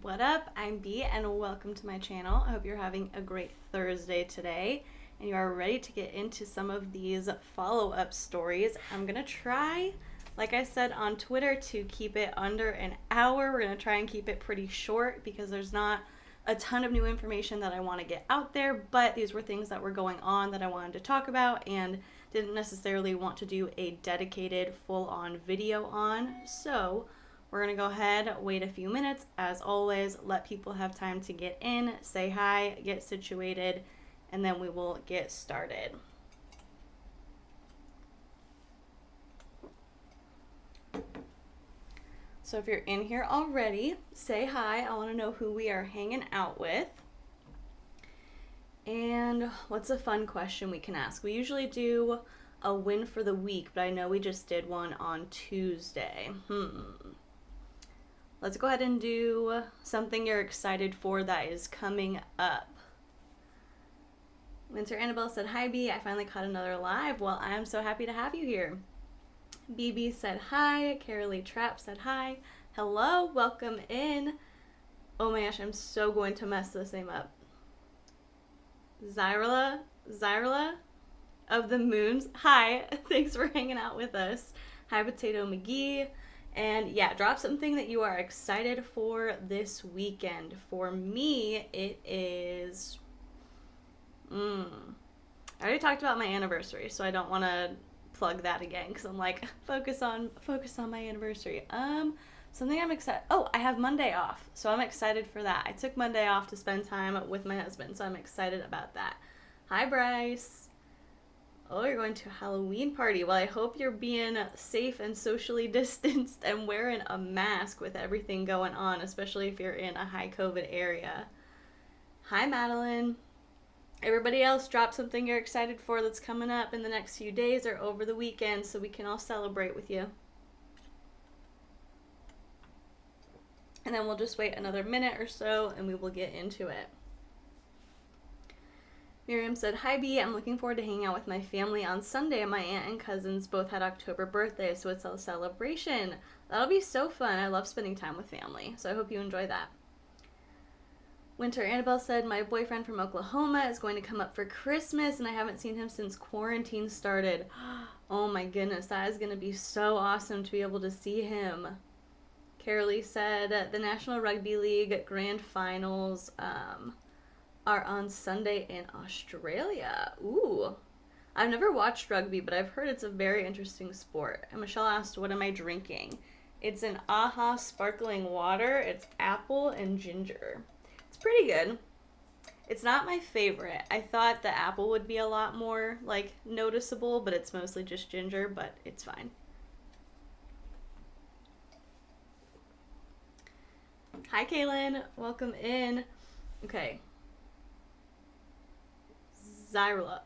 What up? I'm B and welcome to my channel. I hope you're having a great Thursday today and you are ready to get into some of these follow-up stories. I'm gonna try, like I said on Twitter, to keep it under an hour. We're gonna try and keep it pretty short because there's not a ton of new information that I want to get out there, but these were things that were going on that I wanted to talk about and didn't necessarily want to do a dedicated full-on video on. So we're going to go ahead, wait a few minutes, as always, let people have time to get in, say hi, get situated, and then we will get started. So if you're in here already, say hi. I want to know who we are hanging out with. And what's a fun question we can ask? We usually do a win for the week, but I know we just did one on Tuesday. Let's go ahead and do something you're excited for that is coming up. Winter Annabelle said, hi B, I finally caught another live. Well, I'm so happy to have you here. BB said hi. Carolee Trapp said hi. Hello, welcome in. Oh my gosh, I'm so going to mess this name up. Zyrila of the Moons. Hi, thanks for hanging out with us. Hi, Potato McGee. And yeah, drop something that you are excited for this weekend. For me, it is... I already talked about my anniversary, so I don't want to plug that again because I'm like, focus on my anniversary. Something I'm excited... Oh, I have Monday off, so I'm excited for that. I took Monday off to spend time with my husband, so I'm excited about that. Hi, Bryce. Oh, you're going to a Halloween party. Well, I hope you're being safe and socially distanced and wearing a mask with everything going on, especially if you're in a high COVID area. Hi, Madeline. Everybody else, drop something you're excited for that's coming up in the next few days or over the weekend so we can all celebrate with you. And then we'll just wait another minute or so and we will get into it. Miriam said, hi B, I'm looking forward to hanging out with my family on Sunday. My aunt and cousins both had October birthdays, so it's a celebration. That'll be so fun. I love spending time with family, so I hope you enjoy that. Winter Annabelle said, my boyfriend from Oklahoma is going to come up for Christmas, and I haven't seen him since quarantine started. Oh my goodness, that is going to be so awesome to be able to see him. Carolee said, the National Rugby League Grand Finals are on Sunday in Australia. Ooh. I've never watched rugby, but I've heard it's a very interesting sport. And Michelle asked, what am I drinking? It's an AHA sparkling water. It's apple and ginger. It's pretty good. It's not my favorite. I thought the apple would be a lot more, like, noticeable, but it's mostly just ginger, but it's fine. Hi, Kaylin. Welcome in. Okay. Zyrila.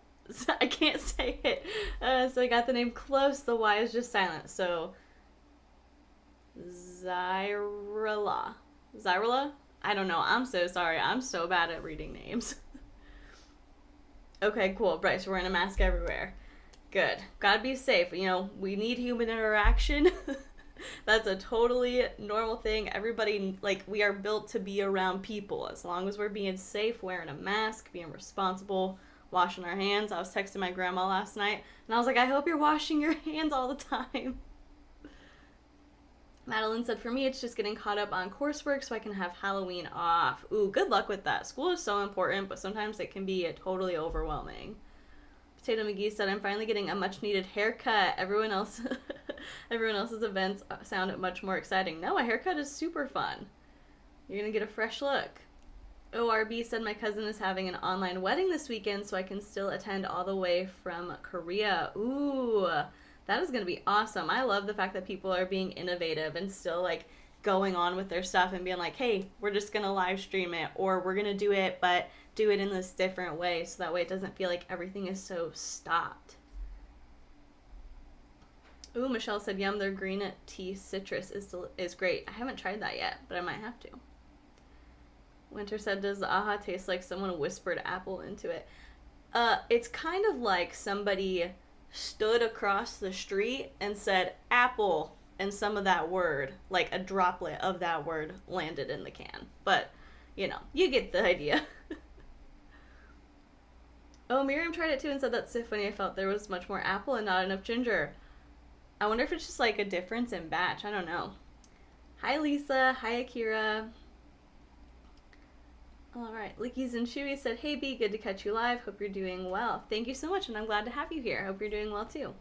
I can't say it. So I got the name close. The Y is just silent. So, Zyrila. Zyrila? I don't know. I'm so sorry. I'm so bad at reading names. Okay, cool. Bryce, we're wearing a mask everywhere. Good. Gotta be safe. You know, we need human interaction. That's a totally normal thing. Everybody, like, we are built to be around people. As long as we're being safe, wearing a mask, being responsible, washing our hands. I was texting my grandma last night, and I was like, I hope you're washing your hands all the time. Madeline said, for me, it's just getting caught up on coursework so I can have Halloween off. Ooh, good luck with that. School is so important, but sometimes it can be totally overwhelming. Potato McGee said, I'm finally getting a much-needed haircut. Everyone else's events sound much more exciting. No, a haircut is super fun. You're going to get a fresh look. ORB said, my cousin is having an online wedding this weekend, so I can still attend all the way from Korea. Ooh, that is going to be awesome. I love the fact that people are being innovative and still, like, going on with their stuff and being like, hey, we're just going to live stream it, or we're going to do it, but do it in this different way, so that way it doesn't feel like everything is so stopped. Ooh, Michelle said, yum, their green tea citrus is great. I haven't tried that yet, but I might have to. Winter said, does the AHA taste like someone whispered apple into it? It's kind of like somebody stood across the street and said apple and some of that word, like a droplet of that word, landed in the can. But, you know, you get the idea. Oh, Miriam tried it too and said that's so funny. I felt there was much more apple and not enough ginger. I wonder if it's just like a difference in batch. I don't know. Hi, Lisa. Hi, Akira. All right. Lickies and Chewy said, hey, B, good to catch you live. Hope you're doing well. Thank you so much, and I'm glad to have you here. Hope you're doing well, too.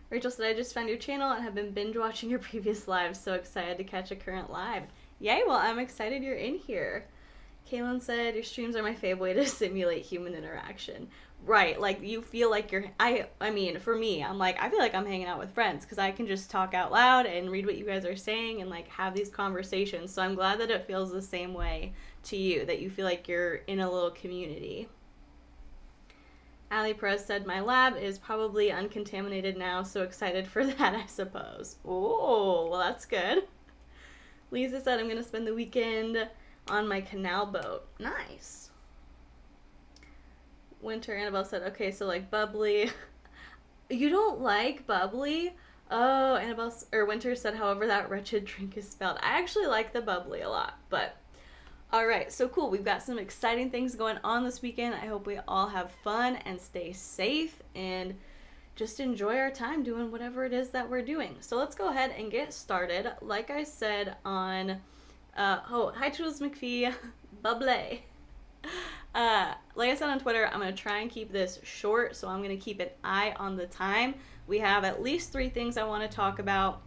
Rachel said, I just found your channel and have been binge watching your previous lives. So excited to catch a current live. Yay, well, I'm excited you're in here. Kaylin said, your streams are my favorite way to simulate human interaction. Right, like you feel like you're, I mean, for me, I'm like, I feel like I'm hanging out with friends because I can just talk out loud and read what you guys are saying and like have these conversations. So I'm glad that it feels the same way to you, that you feel like you're in a little community. Ali Perez said, my lab is probably uncontaminated now, so excited for that, I suppose. Oh, well, that's good. Lisa said, I'm going to spend the weekend on my canal boat. Nice. Winter Annabelle said, okay, so like bubbly. You don't like bubbly? Oh, Annabelle, or Winter said, however that wretched drink is spelled. I actually like the bubbly a lot, but all right, so cool. We've got some exciting things going on this weekend. I hope we all have fun and stay safe and just enjoy our time doing whatever it is that we're doing. So let's go ahead and get started. Like I said on, hi Jules McPhee, bubbly. Like I said on Twitter, I'm going to try and keep this short, so I'm going to keep an eye on the time. We have at least 3 things I want to talk about,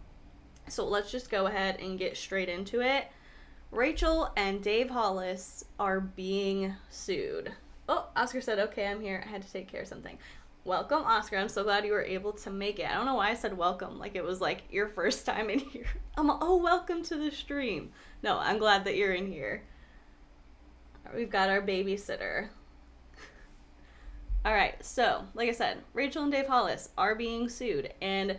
so let's just go ahead and get straight into it. Rachel and Dave Hollis are being sued. Oh, Oscar said, okay, I'm here. I had to take care of something. Welcome, Oscar. I'm so glad you were able to make it. I don't know why I said welcome, like it was like your first time in here. Oh, welcome to the stream. No, I'm glad that you're in here. We've got our babysitter. All right, so like I said, Rachel and Dave Hollis are being sued, and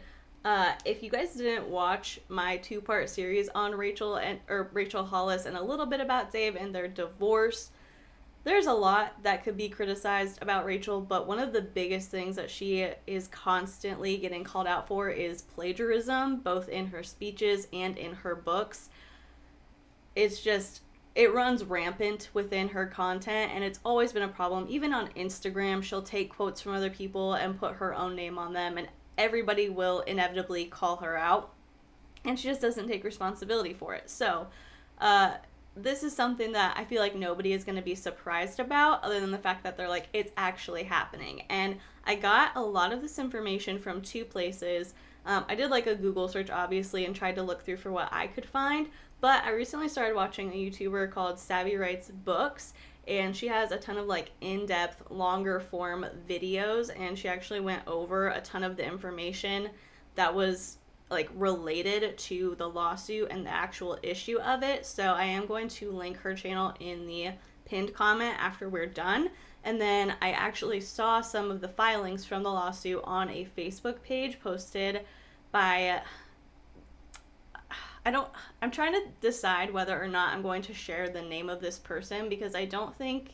if you guys didn't watch my 2-part series on Rachel Hollis and a little bit about Dave and their divorce, there's a lot that could be criticized about Rachel, but one of the biggest things that she is constantly getting called out for is plagiarism, both in her speeches and in her books. It's just, it runs rampant within her content, and it's always been a problem. Even on Instagram, she'll take quotes from other people and put her own name on them, and everybody will inevitably call her out, and she just doesn't take responsibility for it. So this is something that I feel like nobody is going to be surprised about, other than the fact that they're like, it's actually happening. And I got a lot of this information from 2 places. I did like a Google search, obviously, and tried to look through for what I could find, but I recently started watching a YouTuber called Savvy Writes Books, and she has a ton of like in-depth, longer form videos, and she actually went over a ton of the information that was like related to the lawsuit and the actual issue of it. So I am going to link her channel in the pinned comment after we're done. And then I actually saw some of the filings from the lawsuit on a Facebook page posted by, I'm trying to decide whether or not I'm going to share the name of this person, because I don't think,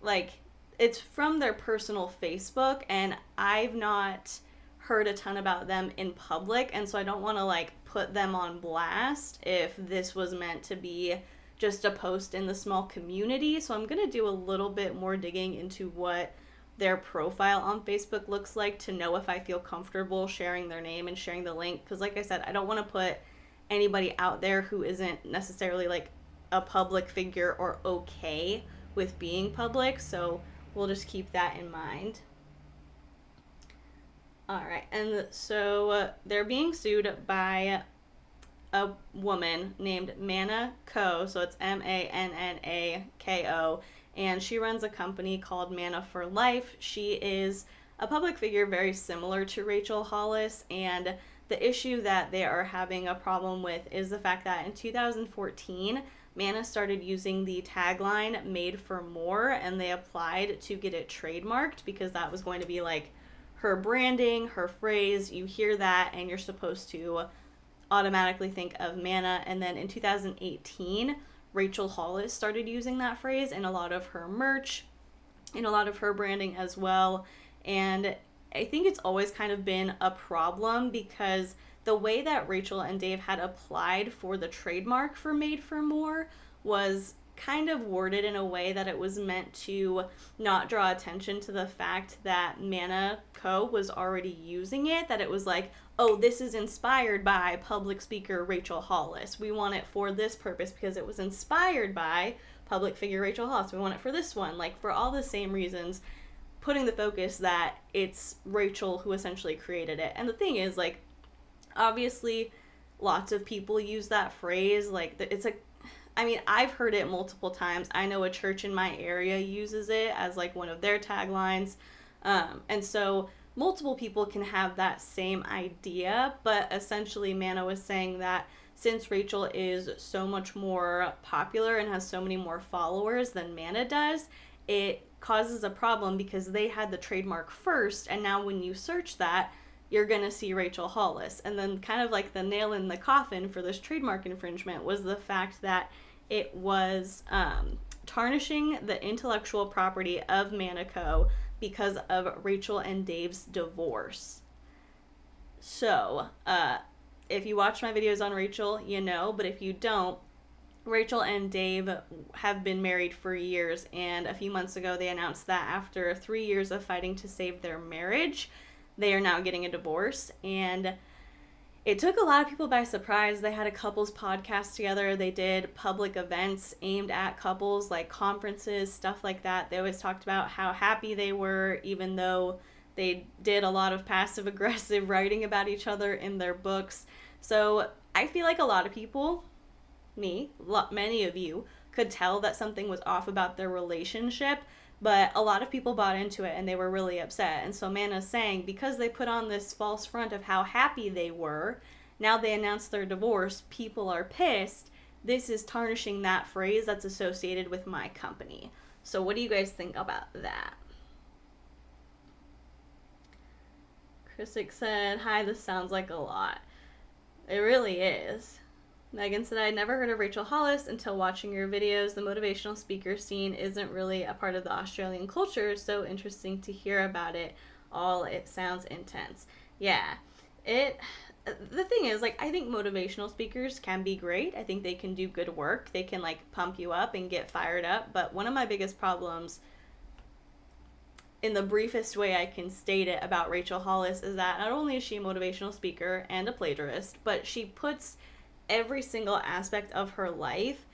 like, it's from their personal Facebook, and I've not heard a ton about them in public, and so I don't want to, like, put them on blast if this was meant to be just a post in the small community. So I'm going to do a little bit more digging into what their profile on Facebook looks like to know if I feel comfortable sharing their name and sharing the link, because like I said, I don't want to put anybody out there who isn't necessarily like a public figure or okay with being public, so we'll just keep that in mind. All right, and so they're being sued by a woman named Manna Ko, so it's Mannako, and she runs a company called Manna for Life. She is a public figure very similar to Rachel Hollis, and the issue that they are having a problem with is the fact that in 2014, Manna started using the tagline "Made for More," and they applied to get it trademarked because that was going to be like her branding, her phrase. You hear that and you're supposed to automatically think of Manna. And then in 2018, Rachel Hollis started using that phrase in a lot of her merch, in a lot of her branding as well. And I think it's always kind of been a problem because the way that Rachel and Dave had applied for the trademark for Made for More was kind of worded in a way that it was meant to not draw attention to the fact that Mana Co. was already using it, that it was like, oh, this is inspired by public speaker Rachel Hollis. We want it for this purpose because it was inspired by public figure Rachel Hollis. We want it for this one, like for all the same reasons, putting the focus that it's Rachel who essentially created it. And the thing is, like, obviously lots of people use that phrase, like it's a, I mean, I've heard it multiple times. I know a church in my area uses it as like one of their taglines. And so multiple people can have that same idea, but essentially Mana was saying that since Rachel is so much more popular and has so many more followers than Mana does, it causes a problem because they had the trademark first, and now when you search that, you're going to see Rachel Hollis. And then kind of like the nail in the coffin for this trademark infringement was the fact that it was tarnishing the intellectual property of Mana Co. because of Rachel and Dave's divorce. So, if you watch my videos on Rachel, you know, but if you don't, Rachel and Dave have been married for years, and a few months ago they announced that after 3 years of fighting to save their marriage, they are now getting a divorce. And it took a lot of people by surprise. They had a couples podcast together. They did public events aimed at couples, like conferences, stuff like that. They always talked about how happy they were, even though they did a lot of passive aggressive writing about each other in their books. So I feel like a lot of people, many of you, could tell that something was off about their relationship, but a lot of people bought into it and they were really upset. And so Mana's saying, because they put on this false front of how happy they were, now they announced their divorce, people are pissed. This is tarnishing that phrase that's associated with my company. So what do you guys think about that? Chrisick said, hi, this sounds like a lot. It really is. Megan said, I never heard of Rachel Hollis until watching your videos. The motivational speaker scene isn't really a part of the Australian culture, so interesting to hear about it all. It sounds intense. Yeah, the thing is, like, I think motivational speakers can be great. I think they can do good work. They can, like, pump you up and get fired up. But one of my biggest problems, in the briefest way I can state it, about Rachel Hollis is that not only is she a motivational speaker and a plagiarist, but she puts every single aspect of her life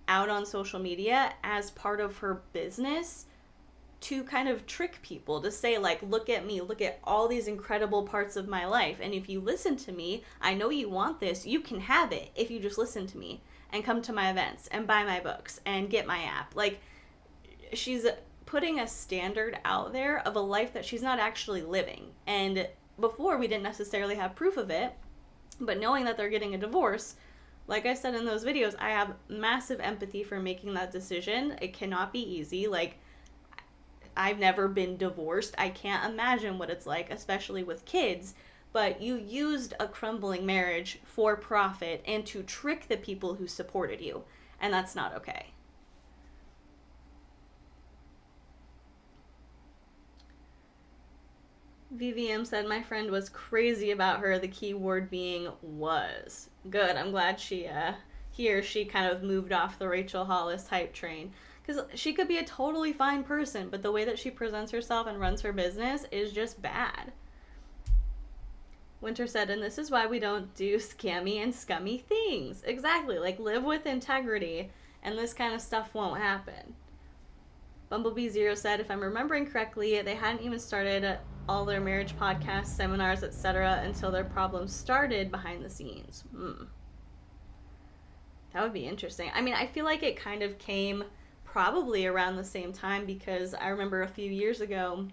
out on social media as part of her business to kind of trick people, to say, like, look at me, look at all these incredible parts of my life, and if you listen to me, I know you want this, you can have it if you just listen to me and come to my events and buy my books and get my app. Like, she's putting a standard out there of a life that she's not actually living. And before, we didn't necessarily have proof of it, but knowing that they're getting a divorce, like I said in those videos, I have massive empathy for making that decision. It cannot be easy. Like, I've never been divorced. I can't imagine what it's like, especially with kids. But you used a crumbling marriage for profit and to trick the people who supported you. And that's not okay. VVM said, my friend was crazy about her, the key word being was. Good, I'm glad he or she kind of moved off the Rachel Hollis hype train. Because she could be a totally fine person, but the way that she presents herself and runs her business is just bad. Winter said, and this is why we don't do scammy and scummy things. Exactly, like, live with integrity, and this kind of stuff won't happen. Bumblebee Zero said, if I'm remembering correctly, they hadn't even started all their marriage podcasts, seminars, etc. until their problems started behind the scenes. That would be interesting. I mean, I feel like it kind of came probably around the same time, because I remember a few years ago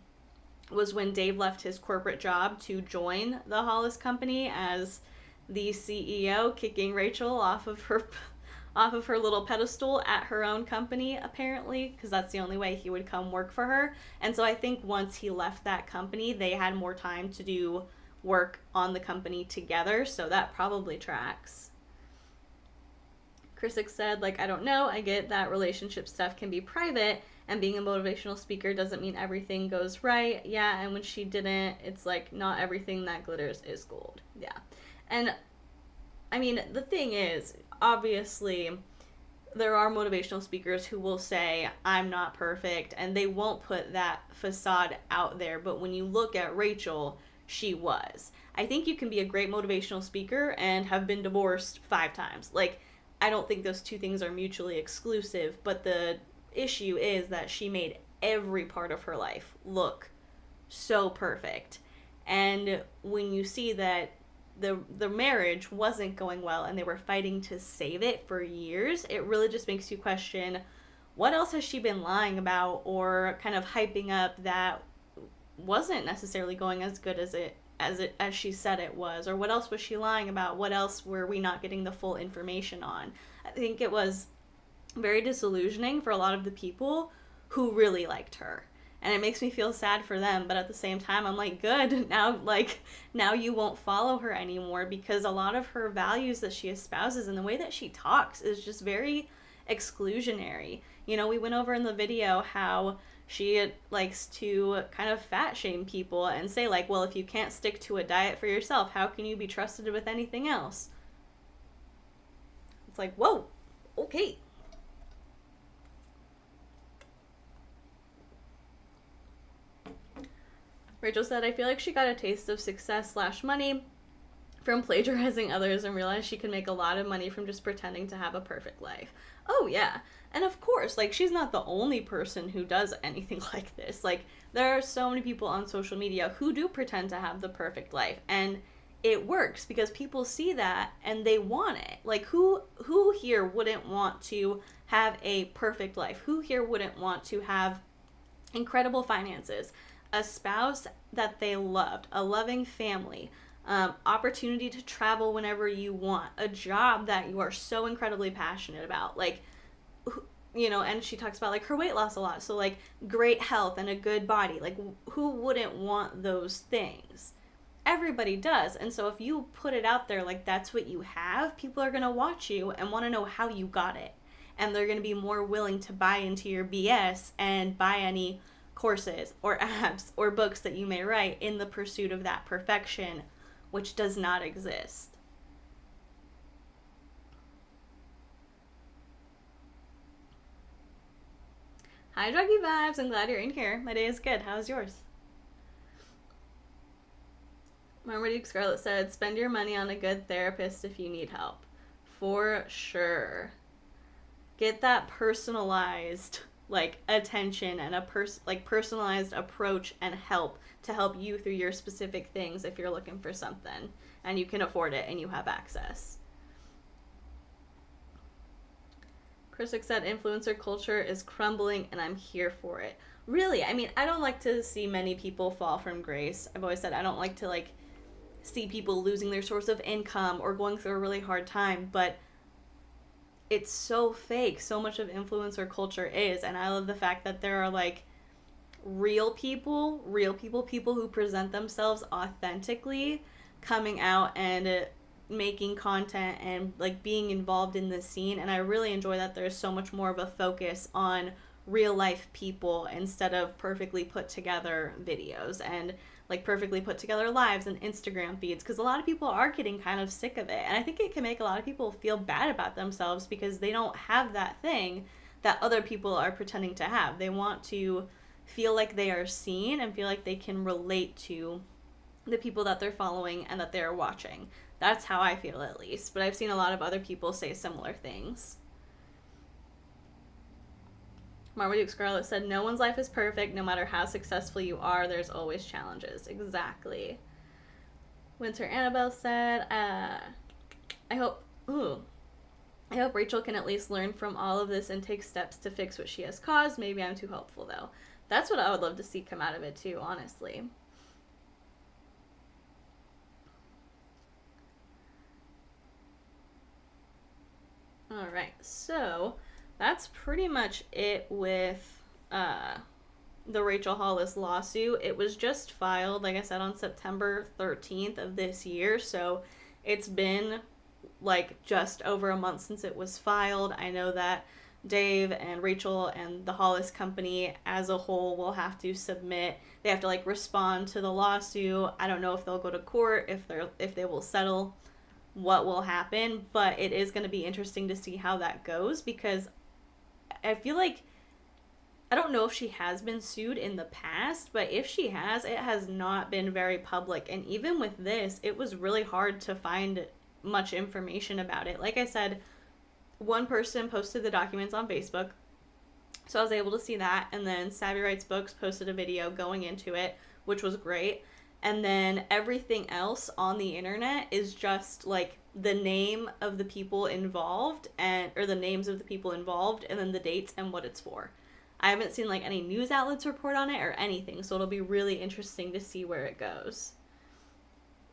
was when Dave left his corporate job to join the Hollis company as the CEO, kicking Rachel off of her little pedestal at her own company, apparently, because that's the only way he would come work for her. And so I think once he left that company, they had more time to do work on the company together, so that probably tracks. Chrisick said, like, I don't know, I get that relationship stuff can be private, and being a motivational speaker doesn't mean everything goes right. Yeah, and when she didn't, it's like not everything that glitters is gold. Yeah. And I mean, the thing is, obviously, there are motivational speakers who will say, I'm not perfect, and they won't put that facade out there. But when you look at Rachel, she was. I think you can be a great motivational speaker and have been divorced 5 times. Like, I don't think those two things are mutually exclusive, but the issue is that she made every part of her life look so perfect. And when you see that the marriage wasn't going well and they were fighting to save it for years, it really just makes you question, what else has she been lying about or kind of hyping up that wasn't necessarily going as good as she said it was? Or what else was she lying about? What else were we not getting the full information on? I think it was very disillusioning for a lot of the people who really liked her. And it makes me feel sad for them, but at the same time, I'm like, good, now you won't follow her anymore, because a lot of her values that she espouses and the way that she talks is just very exclusionary. You know, we went over in the video how she likes to kind of fat shame people and say, like, well, if you can't stick to a diet for yourself, how can you be trusted with anything else? It's like, whoa, okay. Rachel said, I feel like she got a taste of success / money from plagiarizing others and realized she could make a lot of money from just pretending to have a perfect life. Oh, yeah. And of course, like, she's not the only person who does anything like this. Like, there are so many people on social media who do pretend to have the perfect life. And it works because people see that and they want it. Like, who here wouldn't want to have a perfect life? Who here wouldn't want to have incredible finances, a spouse that they loved, a loving family, opportunity to travel whenever you want, a job that you are so incredibly passionate about, like, you know? And she talks about, like, her weight loss a lot, so, like, great health and a good body. Like, who wouldn't want those things? Everybody does. And so if you put it out there like that's what you have, people are going to watch you and want to know how you got it, and they're going to be more willing to buy into your BS and buy any courses or apps or books that you may write in the pursuit of that perfection, which does not exist. Hi, Druggy Vibes. I'm glad you're in here. My day is good. How's yours? Marmaduke Scarlet said, spend your money on a good therapist if you need help. For sure. Get that personalized, like, attention and a personalized approach and help to help you through your specific things if you're looking for something and you can afford it and you have access. Chrisick said, influencer culture is crumbling and I'm here for it. Really, I mean, I don't like to see many people fall from grace. I've always said I don't like to, like, see people losing their source of income or going through a really hard time, but it's so fake. So much of influencer culture is, and I love the fact that there are, like, real people who present themselves authentically, coming out and making content and, like, being involved in the scene. And I really enjoy that there's so much more of a focus on real life people instead of perfectly put together videos and, like, perfectly put together lives and Instagram feeds, because a lot of people are getting kind of sick of it. And I think it can make a lot of people feel bad about themselves because they don't have that thing that other people are pretending to have. They want to feel like they are seen and feel like they can relate to the people that they're following and that they're watching. That's how I feel, at least. But I've seen a lot of other people say similar things. Marmaduke Scarlet said, no one's life is perfect. No matter how successful you are, there's always challenges. Exactly. Winter Annabelle said, I hope Rachel can at least learn from all of this and take steps to fix what she has caused. Maybe I'm too hopeful, though. That's what I would love to see come out of it, too, honestly. Alright, so that's pretty much it with the Rachel Hollis lawsuit. It was just filed, like I said, on September 13th of this year, so it's been, like, just over a month since it was filed. I know that Dave and Rachel and the Hollis company as a whole will have to submit. They have to like respond to the lawsuit. I don't know if they'll go to court, if they will settle, what will happen, but it is going to be interesting to see how that goes, because I feel like, I don't know if she has been sued in the past, but if she has, it has not been very public. And even with this, it was really hard to find much information about it. Like I said, one person posted the documents on Facebook, so I was able to see that, and then Savvy Writes Books posted a video going into it, which was great. And then everything else on the internet is just like the name of the people involved, or the names of the people involved, and then the dates and what it's for. I haven't seen like any news outlets report on it or anything, so it'll be really interesting to see where it goes.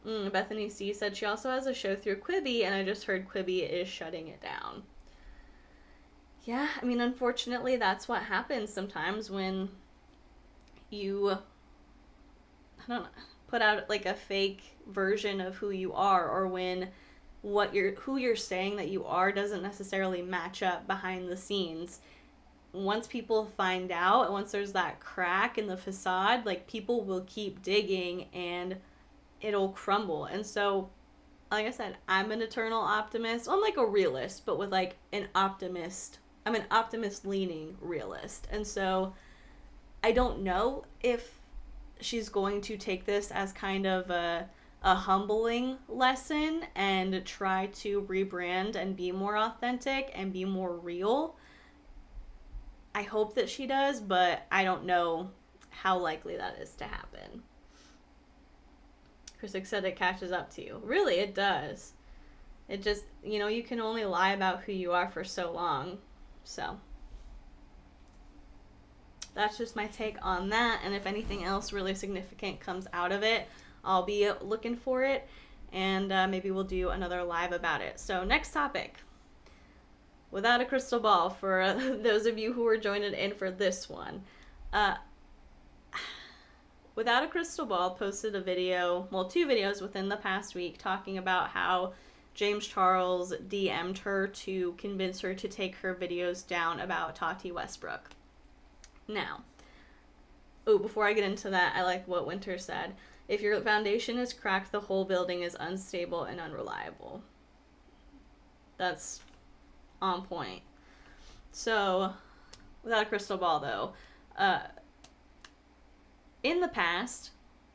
Bethany C said she also has a show through Quibi, and I just heard Quibi is shutting it down. Yeah, I mean, unfortunately, that's what happens sometimes when you, I don't know, put out like a fake version of who you are, or when who you're saying that you are doesn't necessarily match up behind the scenes. Once people find out, and once there's that crack in the facade, like, people will keep digging and it'll crumble. And so, like I said, I'm an eternal optimist. I'm like a realist, but with like an optimist. I'm an optimist leaning realist. And so I don't know if she's going to take this as kind of a humbling lesson and try to rebrand and be more authentic and be more real. I hope that she does, but I don't know how likely that is to happen. Chrisick said it catches up to you. Really, it does. It just, you can only lie about who you are for so long. So that's just my take on that. And if anything else really significant comes out of it, I'll be looking for it, and maybe we'll do another live about it. So next topic. Without a Crystal Ball, for those of you who are joining in for this one. Without a Crystal Ball posted a video, well, 2 videos within the past week, talking about how James Charles DM'd her to convince her to take her videos down about Tati Westbrook. Now, before I get into that, I like what Winter said. If your foundation is cracked, the whole building is unstable and unreliable. That's on point. So, without a crystal ball, though, in the past,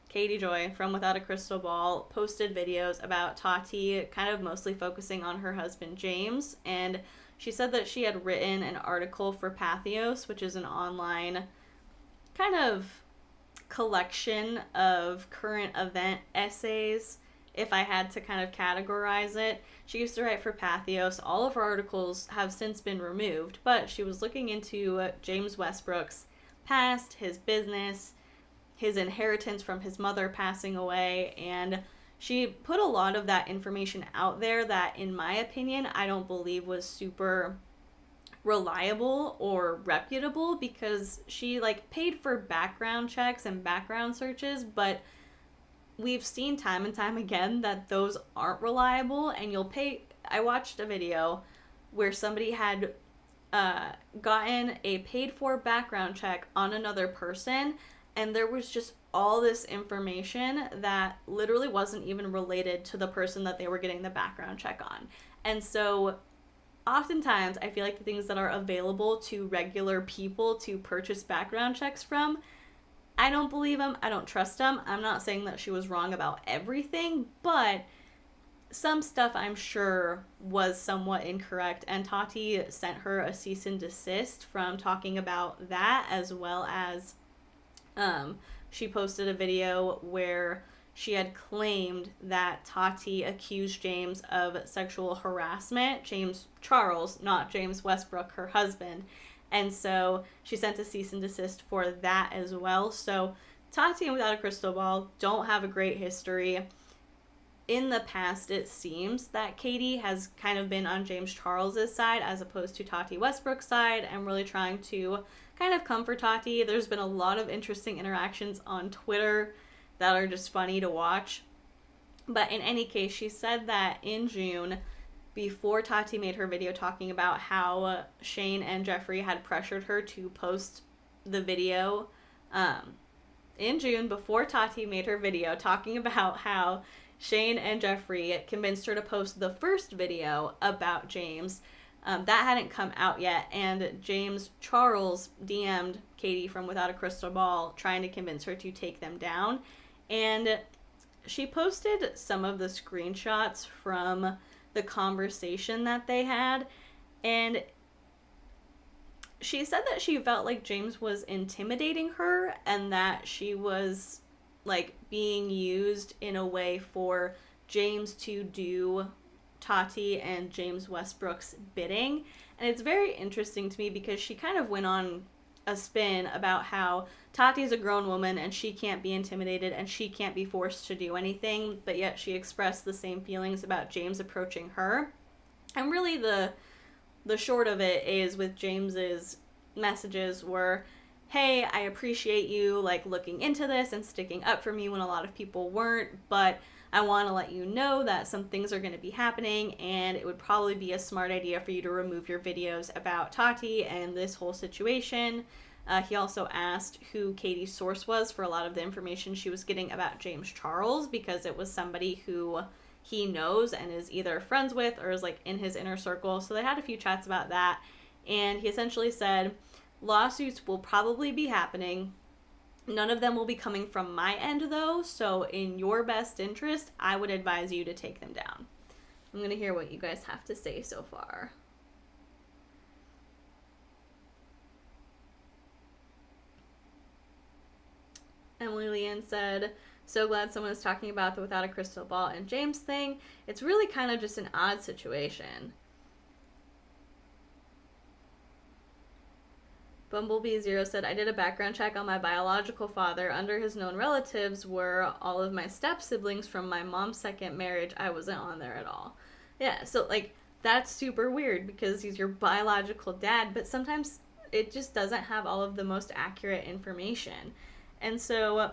Katie Joy from Without a Crystal Ball posted videos about Tati, kind of mostly focusing on her husband James, and she said that she had written an article for Pathos, which is an online kind of collection of current event essays, if I had to kind of categorize it. She used to write for Pathos. All of her articles have since been removed, but she was looking into James Westbrook's past, his business, his inheritance from his mother passing away, and she put a lot of that information out there that, in my opinion, I don't believe was super reliable or reputable, because she paid for background checks and background searches, but we've seen time and time again that those aren't reliable. And I watched a video where somebody had gotten a paid for background check on another person, and there was just all this information that literally wasn't even related to the person that they were getting the background check on. And so oftentimes I feel like the things that are available to regular people to purchase background checks from, I don't believe them. I don't trust them. I'm not saying that she was wrong about everything, but some stuff I'm sure was somewhat incorrect, and Tati sent her a cease and desist from talking about that, as well as she posted a video where she had claimed that Tati accused James of sexual harassment. James Charles, not James Westbrook, her husband. And so she sent a cease and desist for that as well. So Tati and Without a Crystal Ball don't have a great history. In the past, it seems that Katie has kind of been on James Charles's side as opposed to Tati Westbrook's side, and really trying to kind of comfort Tati. There's been a lot of interesting interactions on Twitter that are just funny to watch. But in any case, she said that in June, before Tati made her video talking about how Shane and Jeffree had pressured her to post the video in June, before Tati made her video talking about how Shane and Jeffree convinced her to post the first video about James. That hadn't come out yet, and James Charles DM'd Katie from Without a Crystal Ball trying to convince her to take them down. And she posted some of the screenshots from the conversation that they had, and she said that she felt like James was intimidating her and that she was like being used in a way for James to do Tati and James Westbrook's bidding. And it's very interesting to me because she kind of went on a spin about how Tati's a grown woman and she can't be intimidated and she can't be forced to do anything, but yet she expressed the same feelings about James approaching her. And really the short of it is, with James's messages were, hey, I appreciate you like looking into this and sticking up for me when a lot of people weren't, but I want to let you know that some things are going to be happening and it would probably be a smart idea for you to remove your videos about Tati and this whole situation. He also asked who Katie's source was for a lot of the information she was getting about James Charles, because it was somebody who he knows and is either friends with or is like in his inner circle. So they had a few chats about that, and he essentially said, lawsuits will probably be happening. None of them will be coming from my end though, so in your best interest, I would advise you to take them down. I'm going to hear what you guys have to say so far. Emily Leanne said, so glad someone is talking about the Without a Crystal Ball and James thing. It's really kind of just an odd situation. Bumblebee Zero said, I did a background check on my biological father. Under his known relatives were all of my step-siblings from my mom's second marriage. I wasn't on there at all. Yeah, so, like, that's super weird because he's your biological dad, but sometimes it just doesn't have all of the most accurate information. And so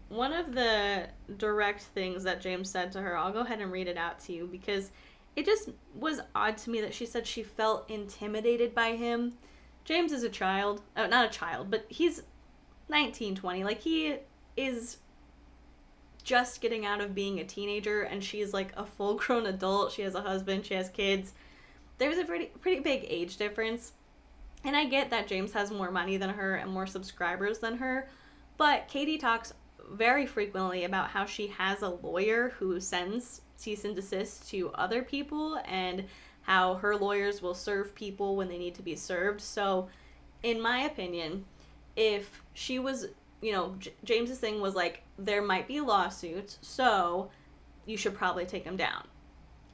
one of the direct things that James said to her, I'll go ahead and read it out to you because it just was odd to me that she said she felt intimidated by him. James is a child. Oh, not a child, but he's 19, 20. Like, he is just getting out of being a teenager, and she's like a full-grown adult. She has a husband. She has kids. There's a pretty big age difference. And I get that James has more money than her and more subscribers than her, but Katie talks very frequently about how she has a lawyer who sends cease and desist to other people, and how her lawyers will serve people when they need to be served. So, in my opinion, if she was, James's thing was like, there might be lawsuits, so you should probably take them down,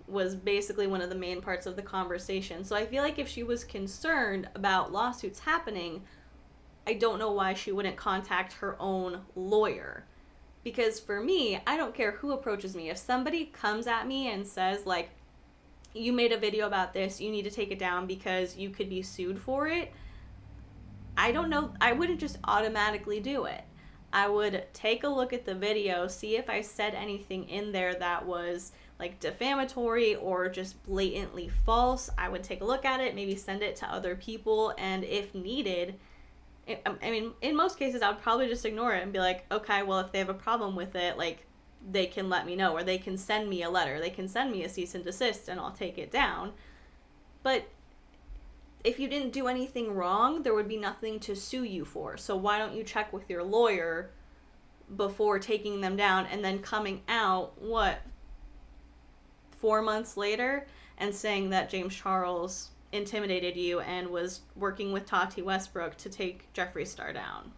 was basically one of the main parts of the conversation. So I feel like if she was concerned about lawsuits happening, I don't know why she wouldn't contact her own lawyer. Because for me, I don't care who approaches me. If somebody comes at me and says, like, you made a video about this, you need to take it down because you could be sued for it, I don't know, I wouldn't just automatically do it. I would take a look at the video, see if I said anything in there that was like defamatory or just blatantly false. I would take a look at it, maybe send it to other people, and if needed, I mean, in most cases, I would probably just ignore it and be like, okay, well, if they have a problem with it, like, they can let me know, or they can send me a letter, they can send me a cease and desist, and I'll take it down. But if you didn't do anything wrong, there would be nothing to sue you for. So why don't you check with your lawyer before taking them down and then coming out, 4 months later, and saying that James Charles intimidated you and was working with Tati Westbrook to take Jeffree Star down.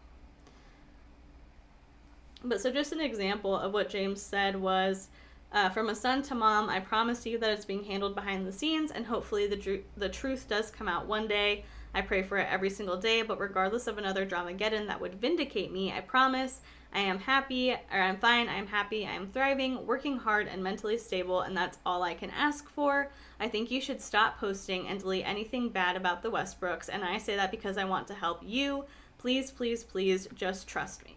But so just an example of what James said was, from a son to mom, I promise you that it's being handled behind the scenes, and hopefully the truth does come out one day. I pray for it every single day, but regardless of another Dramageddon that would vindicate me, I promise I am happy, or I'm fine, I am happy, I am thriving, working hard, and mentally stable, and that's all I can ask for. I think you should stop posting and delete anything bad about the Westbrooks, and I say that because I want to help you. Please, please, please, just trust me.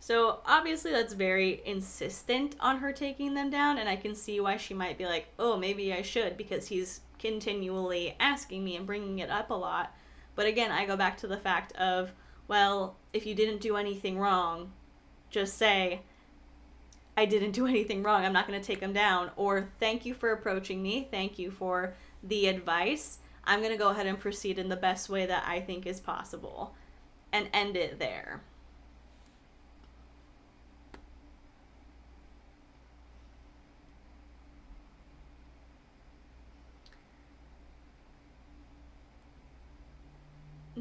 So obviously that's very insistent on her taking them down, and I can see why she might be like, oh, maybe I should, because he's continually asking me and bringing it up a lot. But again, I go back to the fact of, well, if you didn't do anything wrong, just say, I didn't do anything wrong, I'm not going to take them down. Or, thank you for approaching me, thank you for the advice, I'm going to go ahead and proceed in the best way that I think is possible. And end it there.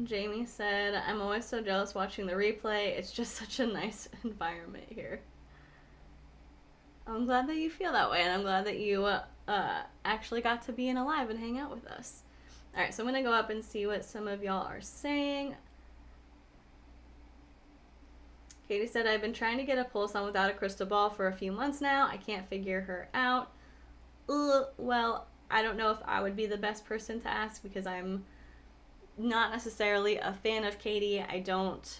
Jamie said, I'm always so jealous watching the replay. It's just such a nice environment here. I'm glad that you feel that way, and I'm glad that you actually got to be in a live and hang out with us. Alright, so I'm going to go up and see what some of y'all are saying. Katie said, I've been trying to get a pulse on Without a Crystal Ball for a few months now. I can't figure her out. Well, I don't know if I would be the best person to ask, because I'm not necessarily a fan of Katie. I don't,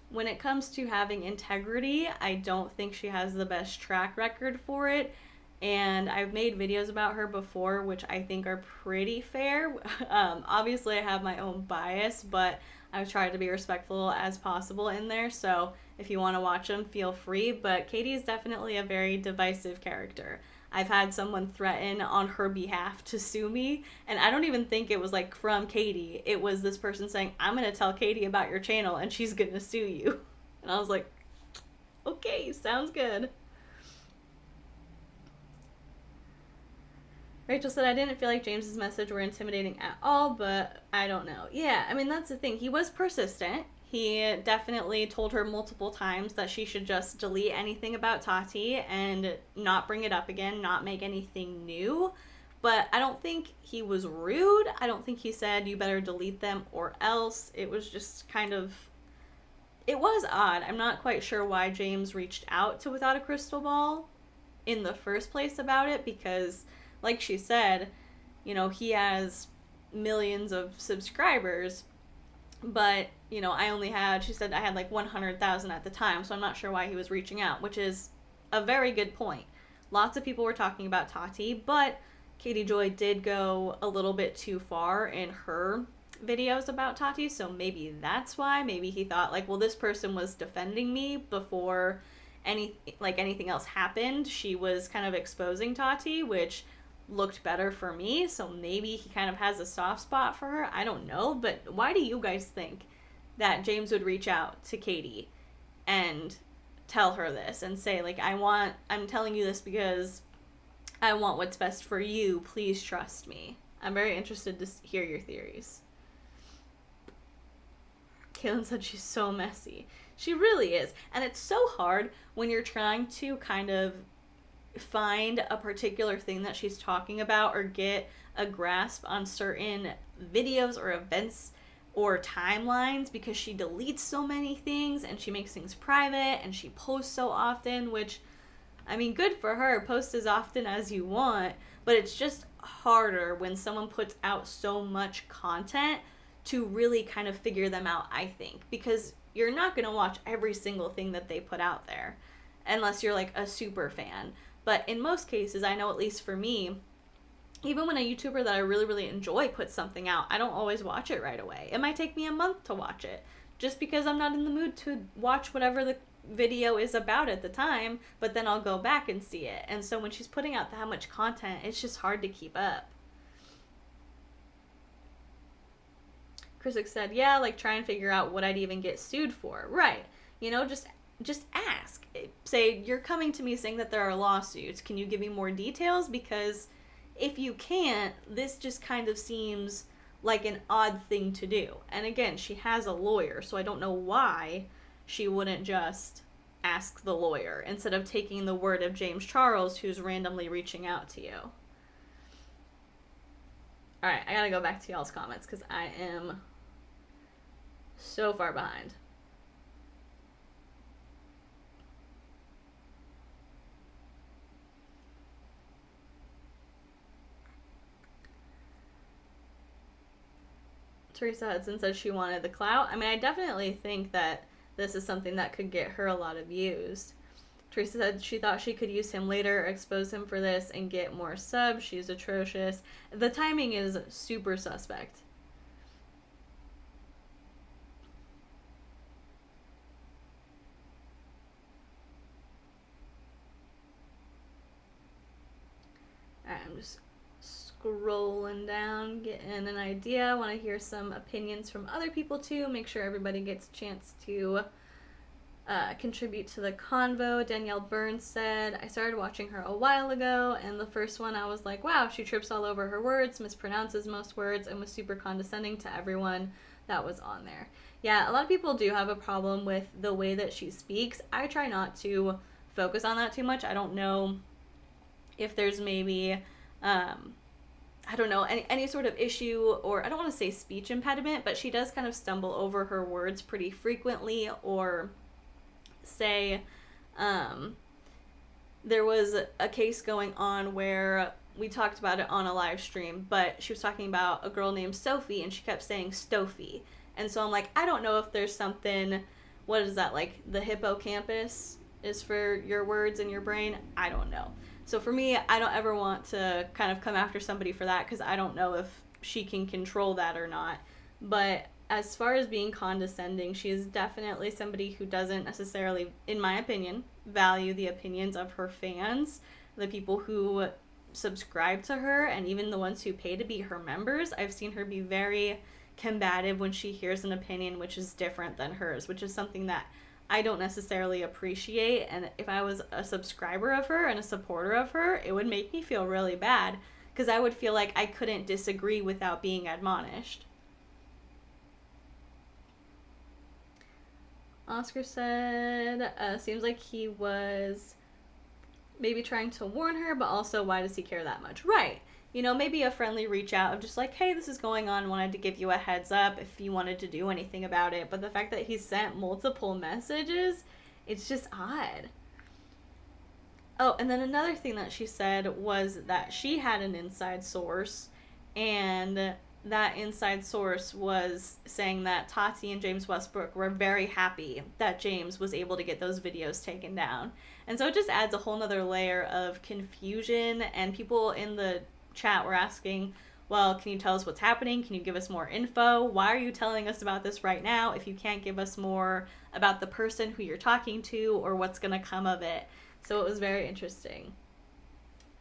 when it comes to having integrity, I don't think she has the best track record for it. And I've made videos about her before, which I think are pretty fair. Obviously I have my own bias, but I've tried to be respectful as possible in there. So if you want to watch them, feel free. But Katie is definitely a very divisive character. I've had someone threaten on her behalf to sue me, and I don't even think it was like from Katie. It was this person saying, I'm going to tell Katie about your channel and she's going to sue you. And I was like, okay, sounds good. Rachel said, I didn't feel like James's message were intimidating at all, but I don't know. Yeah, I mean, that's the thing. He was persistent. He definitely told her multiple times that she should just delete anything about Tati and not bring it up again, not make anything new. But I don't think he was rude. I don't think he said, you better delete them or else. It was just kind of, it was odd. I'm not quite sure why James reached out to Without a Crystal Ball in the first place about it, because like she said, you know, he has millions of subscribers, but, you know, I only had, she said I had like 100,000 at the time, so I'm not sure why he was reaching out, which is a very good point. Lots of people were talking about Tati, but Katie Joy did go a little bit too far in her videos about Tati, so maybe that's why. Maybe he thought like, well, this person was defending me before anything else happened. She was kind of exposing Tati, which looked better for me, so maybe he kind of has a soft spot for her. I don't know, but why do you guys think that James would reach out to Katie and tell her this and say, like, I'm telling you this because I want what's best for you, please trust me? I'm very interested to hear your theories. Kaylin said she's so messy. She really is, and it's so hard when you're trying to kind of find a particular thing that she's talking about or get a grasp on certain videos or events or timelines, because she deletes so many things and she makes things private and she posts so often, which, I mean, good for her, post as often as you want, but it's just harder when someone puts out so much content to really kind of figure them out, I think, because you're not going to watch every single thing that they put out there unless you're like a super fan. But in most cases, I know, at least for me, even when a YouTuber that I really, really enjoy puts something out, I don't always watch it right away. It might take me a month to watch it, just because I'm not in the mood to watch whatever the video is about at the time, but then I'll go back and see it. And so when she's putting out that much content, it's just hard to keep up. Chrisick said, yeah, like, try and figure out what I'd even get sued for. Right. You know, just ask. Say, you're coming to me saying that there are lawsuits. Can you give me more details? Because if you can't, this just kind of seems like an odd thing to do. And again, she has a lawyer, so I don't know why she wouldn't just ask the lawyer instead of taking the word of James Charles, who's randomly reaching out to you. Alright, I gotta go back to y'all's comments because I am so far behind. Teresa Hudson said she wanted the clout. I mean, I definitely think that this is something that could get her a lot of views. Teresa said she thought she could use him later, expose him for this, and get more subs. She's atrocious. The timing is super suspect. Alright, I'm just scrolling down, getting an idea. I want to hear some opinions from other people too. Make sure everybody gets a chance to contribute to the convo. Danielle Burns said, I started watching her a while ago, and the first one I was like, wow, she trips all over her words, mispronounces most words, and was super condescending to everyone that was on there. Yeah, a lot of people do have a problem with the way that she speaks. I try not to focus on that too much. I don't know if there's maybe I don't know, any sort of issue, or I don't want to say speech impediment, but she does kind of stumble over her words pretty frequently, or say, there was a case going on where we talked about it on a live stream, but she was talking about a girl named Sophie, and she kept saying Stofie. And so I'm like, I don't know if there's something, what is that, like the hippocampus is for your words in your brain? I don't know. So for me, I don't ever want to kind of come after somebody for that, because I don't know if she can control that or not. But as far as being condescending, she is definitely somebody who doesn't necessarily, in my opinion, value the opinions of her fans, the people who subscribe to her, and even the ones who pay to be her members. I've seen her be very combative when she hears an opinion which is different than hers, which is something that I don't necessarily appreciate. And if I was a subscriber of her and a supporter of her, it would make me feel really bad, because I would feel like I couldn't disagree without being admonished. Oscar said, seems like he was maybe trying to warn her, but also, why does he care that much? Right. You know, maybe a friendly reach out of just like, hey, this is going on, wanted to give you a heads up if you wanted to do anything about it. But the fact that he sent multiple messages, it's just odd. Oh, and then another thing that she said was that she had an inside source, and that inside source was saying that Tati and James Westbrook were very happy that James was able to get those videos taken down. And so it just adds a whole nother layer of confusion, and people in the chat were asking, well, can you tell us what's happening? Can you give us more info? Why are you telling us about this right now if you can't give us more about the person who you're talking to or what's going to come of it? So it was very interesting.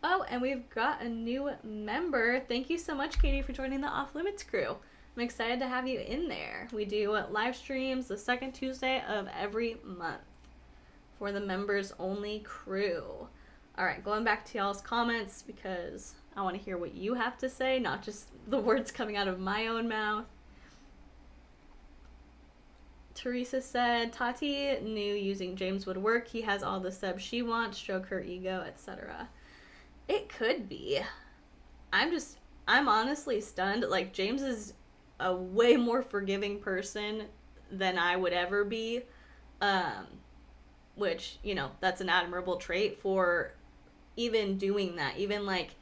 Oh, and we've got a new member. Thank you so much, Katie, for joining the Off Limits crew. I'm excited to have you in there. We do live streams the second Tuesday of every month for the members only crew. All right, going back to y'all's comments, because I want to hear what you have to say, not just the words coming out of my own mouth. Teresa said, Tati knew using James would work. He has all the subs she wants, stroke her ego, etc. It could be. I'm honestly stunned. Like, James is a way more forgiving person than I would ever be. Which, you know, that's an admirable trait for even doing that. Even, like,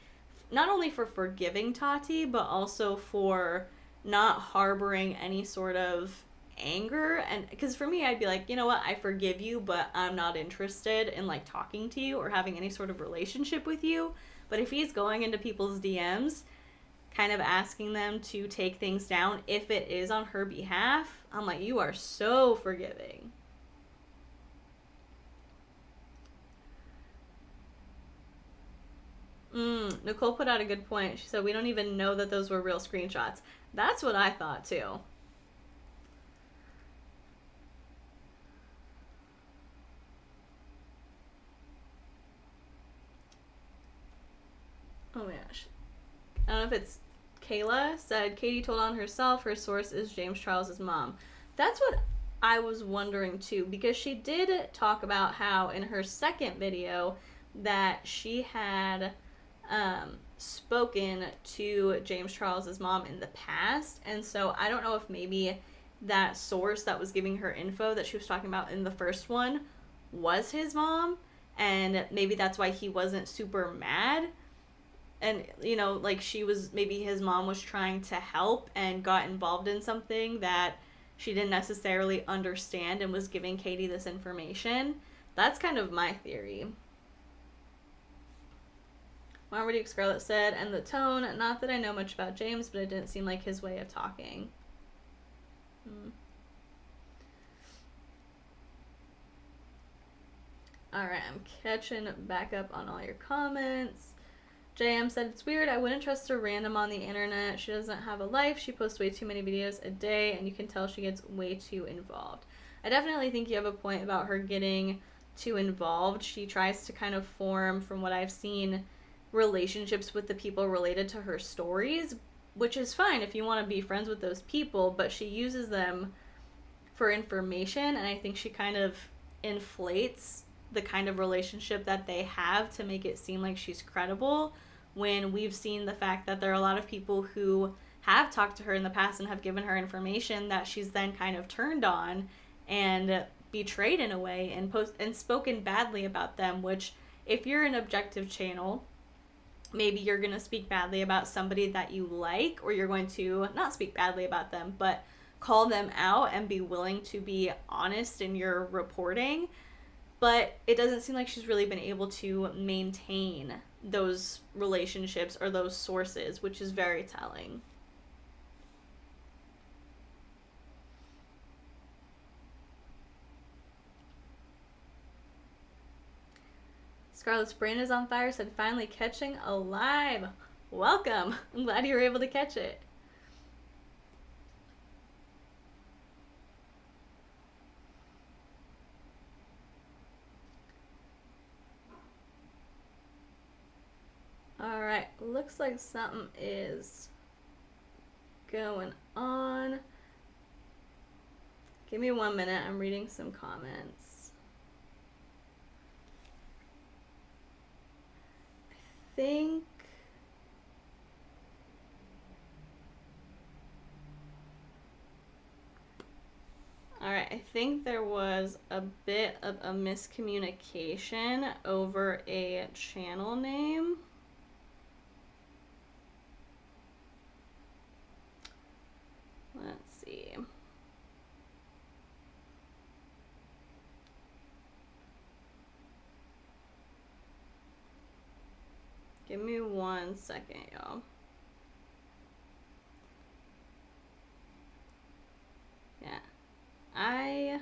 not only for forgiving Tati, but also for not harboring any sort of anger. And because for me, I'd be like, you know what, I forgive you, but I'm not interested in like talking to you or having any sort of relationship with you. But if he's going into people's DMs kind of asking them to take things down if it is on her behalf, I'm like, you are so forgiving. Nicole put out a good point. She said, we don't even know that those were real screenshots. That's what I thought too. Oh my gosh. I don't know if it's Kayla said, Katie told on herself her source is James Charles's mom. That's what I was wondering too, because she did talk about how in her second video that she had spoken to James Charles's mom in the past. And so I don't know if maybe that source that was giving her info that she was talking about in the first one was his mom, and maybe that's why he wasn't super mad. and you know, like she was, maybe his mom was trying to help and got involved in something that she didn't necessarily understand and was giving Katie this information. That's kind of my theory. Marmaduke Scarlet said, and the tone, not that I know much about James, but it didn't seem like his way of talking. Alright, I'm catching back up on all your comments. JM said, it's weird, I wouldn't trust a random on the internet. She doesn't have a life, she posts way too many videos a day, and you can tell she gets way too involved. I definitely think you have a point about her getting too involved. She tries to kind of form, from what I've seen, relationships with the people related to her stories, which is fine if you want to be friends with those people, but she uses them for information, and I think she kind of inflates the kind of relationship that they have to make it seem like she's credible, when we've seen the fact that there are a lot of people who have talked to her in the past and have given her information that she's then kind of turned on and betrayed in a way, and spoken badly about them, which, if you're an objective channel, maybe you're going to speak badly about somebody that you like, or you're going to not speak badly about them, but call them out and be willing to be honest in your reporting. But it doesn't seem like she's really been able to maintain those relationships or those sources, which is very telling. Scarlett's brain is on fire said, finally catching alive. Welcome. I'm glad you were able to catch it. Alright, looks like something is going on. Give me 1 minute, I'm reading some comments. I think... Alright, I think there was a bit of a miscommunication over a channel name. Let's see. Give me 1 second, y'all. Yeah. I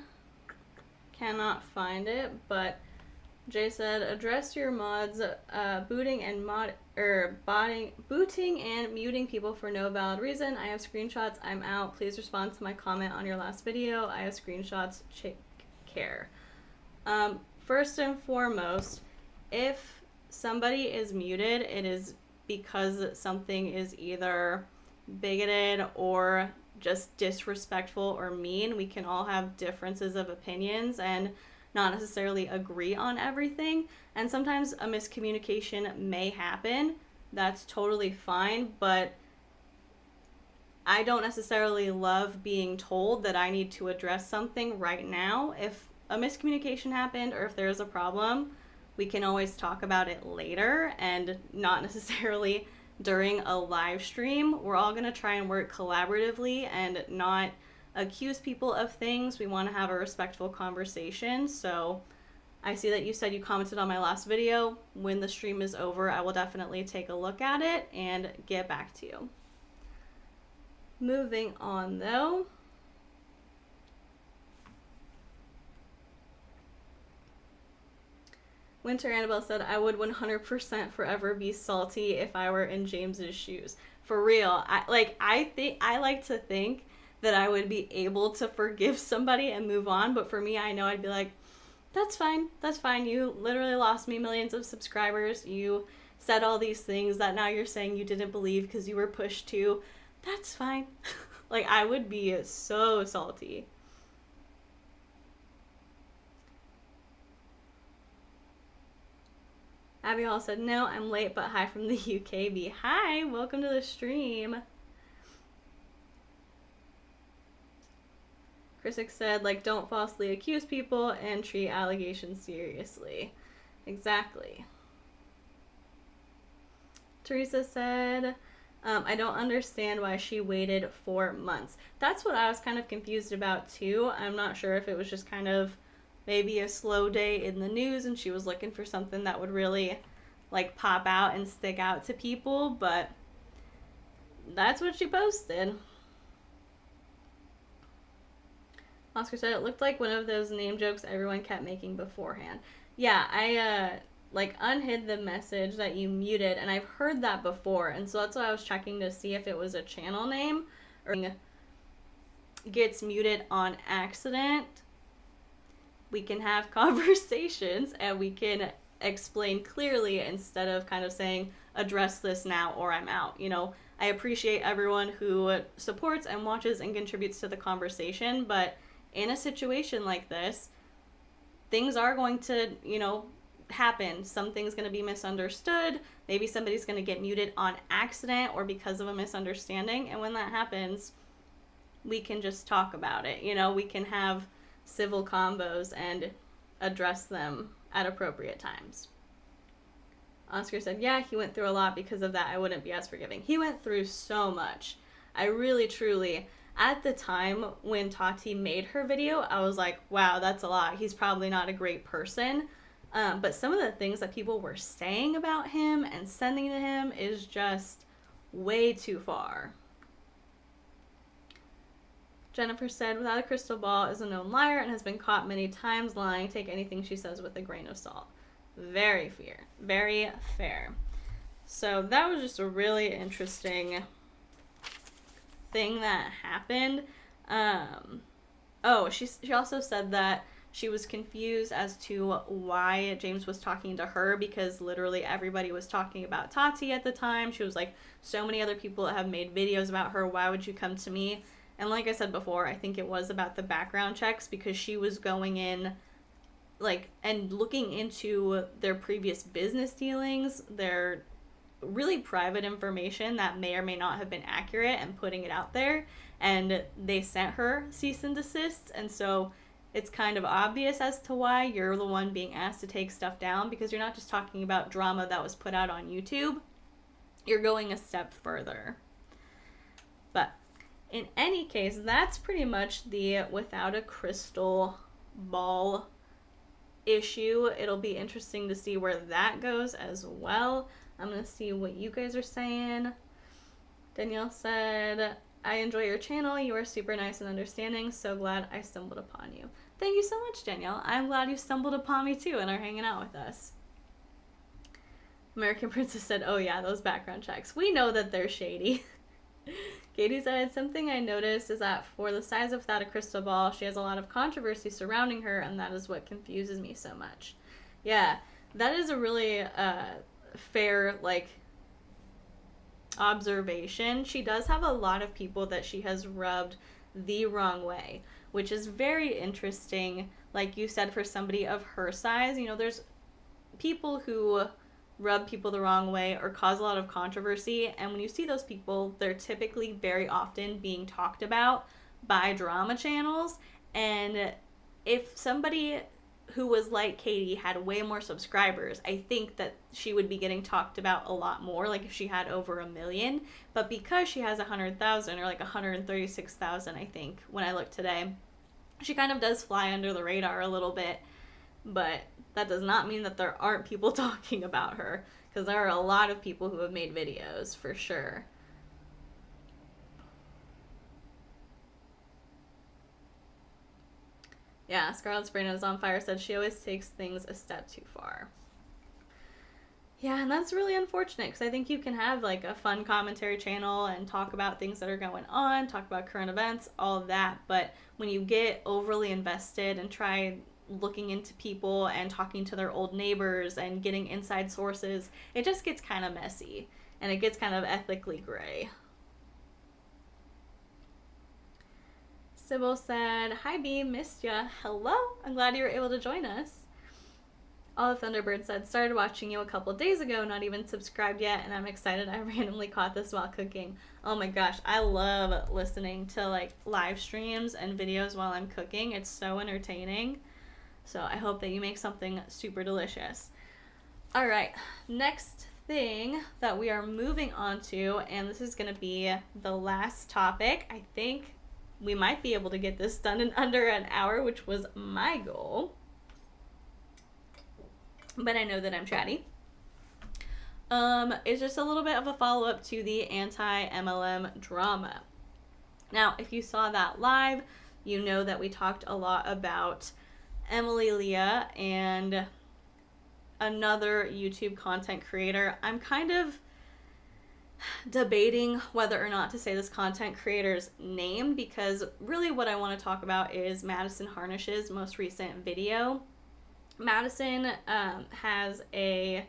cannot find it, but Jay said, address your mods booting and booting and muting people for no valid reason. I have screenshots. I'm out. Please respond to my comment on your last video. I have screenshots. Take care. First and foremost, if somebody is muted, it is because something is either bigoted or just disrespectful or mean. We can all have differences of opinions and not necessarily agree on everything, and sometimes a miscommunication may happen. That's totally fine, but I don't necessarily love being told that I need to address something right now. If a miscommunication happened or if there's a problem, we can always talk about it later, and not necessarily during a live stream. We're all going to try and work collaboratively and not accuse people of things. We want to have a respectful conversation. So I see that you said you commented on my last video. When the stream is over, I will definitely take a look at it and get back to you. Moving on though. Winter Annabelle said, I would 100% forever be salty if I were in James's shoes. For real. I like to think that I would be able to forgive somebody and move on, but for me, I know I'd be like, that's fine. That's fine. You literally lost me millions of subscribers. You said all these things that now you're saying you didn't believe because you were pushed to. That's fine. Like, I would be so salty. Abby Hall said, no, I'm late, but hi from the UKB. Hi, welcome to the stream. Chrisick said, like, don't falsely accuse people and treat allegations seriously. Exactly. Teresa said, I don't understand why she waited 4 months. That's what I was kind of confused about too. I'm not sure if it was just kind of maybe a slow day in the news and she was looking for something that would really like pop out and stick out to people, but that's what she posted. Oscar said it looked like one of those name jokes everyone kept making beforehand. Yeah, I like unhid the message that you muted, and I've heard that before, and so that's why I was checking to see if it was a channel name or gets muted on accident. We can have conversations and we can explain clearly instead of kind of saying address this now or I'm out. You know, I appreciate everyone who supports and watches and contributes to the conversation, but in a situation like this, things are going to, you know, happen. Something's going to be misunderstood. Maybe somebody's going to get muted on accident or because of a misunderstanding. And when that happens, we can just talk about it. You know, we can have civil combos and address them at appropriate times. Oscar said, yeah, he went through a lot because of that. I wouldn't be as forgiving. He went through so much. I really, truly, at the time when Tati made her video, I was like, wow, that's a lot. He's probably not a great person. But some of the things that people were saying about him and sending to him is just way too far. Jennifer said, without a crystal ball is a known liar and has been caught many times lying. Take anything she says with a grain of salt. Very fair. Very fair. So that was just a really interesting thing that happened. She also said that she was confused as to why James was talking to her because literally everybody was talking about Tati at the time. She was like, so many other people have made videos about her. Why would you come to me? And like I said before, I think it was about the background checks because she was going in like and looking into their previous business dealings, their really private information that may or may not have been accurate and putting it out there. And they sent her cease and desist. And so it's kind of obvious as to why you're the one being asked to take stuff down because you're not just talking about drama that was put out on YouTube. You're going a step further. But in any case, that's pretty much the without a crystal ball issue. It'll be interesting to see where that goes as well. I'm going to see what you guys are saying. Danielle said, I enjoy your channel. You are super nice and understanding. So glad I stumbled upon you. Thank you so much, Danielle. I'm glad you stumbled upon me too and are hanging out with us. American Princess said, oh yeah, those background checks. We know that they're shady. Katie said, something I noticed is that for the size of Without a Crystal Ball, she has a lot of controversy surrounding her, and that is what confuses me so much. Yeah, that is a really fair, like, observation. She does have a lot of people that she has rubbed the wrong way, which is very interesting. Like you said, for somebody of her size, you know, there's people who rub people the wrong way or cause a lot of controversy, and when you see those people, they're typically very often being talked about by drama channels. And if somebody who was like Katie had way more subscribers, I think that she would be getting talked about a lot more, like if she had over 1 million. But because she has 100,000 or like 136,000, I think when I looked today, she kind of does fly under the radar a little bit. But that does not mean that there aren't people talking about her, because there are a lot of people who have made videos for sure. Yeah, Scarlett's Brain is on fire said she always takes things a step too far. Yeah, and that's really unfortunate because I think you can have like a fun commentary channel and talk about things that are going on, talk about current events, all of that. But when you get overly invested and try looking into people and talking to their old neighbors and getting inside sources, it just gets kind of messy and it gets kind of ethically gray. Sybil said, hi B, missed ya. Hello, I'm glad you were able to join us. Olive Thunderbird said, started watching you a couple days ago, not even subscribed yet, and I'm excited I randomly caught this while cooking. Oh my gosh, I love listening to like live streams and videos while I'm cooking. It's so entertaining. So I hope that you make something super delicious. All right, next thing that we are moving on to, and this is going to be the last topic. I think we might be able to get this done in under an hour, which was my goal. But I know that I'm chatty. It's just a little bit of a follow-up to the anti-MLM drama. Now, if you saw that live, you know that we talked a lot about Emily Leah and another YouTube content creator. I'm kind of debating whether or not to say this content creator's name, because really what I want to talk about is Madison Harnish's most recent video. Madison has a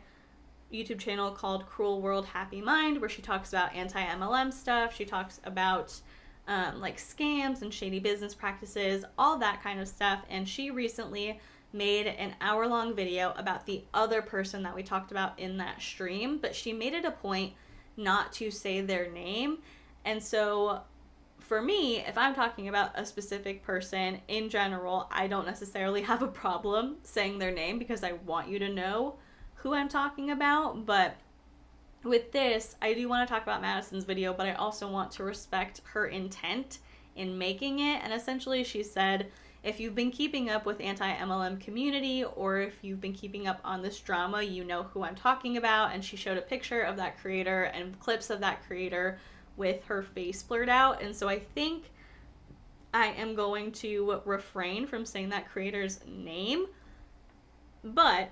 YouTube channel called Cruel World Happy Mind, where she talks about anti-MLM stuff. She talks about like scams and shady business practices, all that kind of stuff. And she recently made an hour-long video about the other person that we talked about in that stream, but she made it a point not to say their name. And so for me, if I'm talking about a specific person in general, I don't necessarily have a problem saying their name because I want you to know who I'm talking about. But with this, I do want to talk about Madison's video, but I also want to respect her intent in making it. And essentially she said, if you've been keeping up with anti-MLM community, or if you've been keeping up on this drama, you know who I'm talking about. And she showed a picture of that creator and clips of that creator with her face blurred out. And so I think I am going to refrain from saying that creator's name. But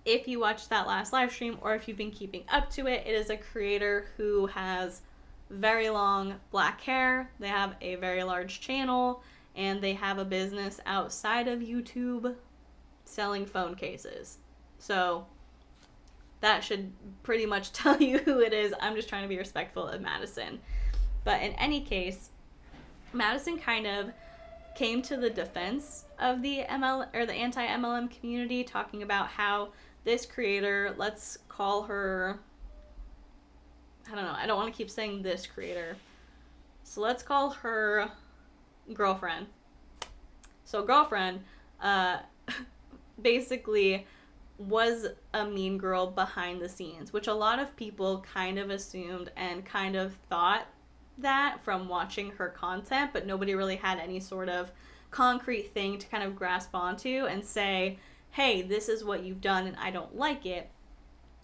if you watched that last live stream, or if you've been keeping up to it, it is a creator who has very long black hair. They have a very large channel, and they have a business outside of YouTube selling phone cases. So that should pretty much tell you who it is. I'm just trying to be respectful of Madison. But in any case, Madison kind of came to the defense of the anti-MLM community, talking about how this creator, let's call her, I don't know, I don't want to keep saying this creator, so let's call her girlfriend. So girlfriend basically was a mean girl behind the scenes, which a lot of people kind of assumed and kind of thought that from watching her content, but nobody really had any sort of concrete thing to kind of grasp onto and say, hey, this is what you've done and I don't like it.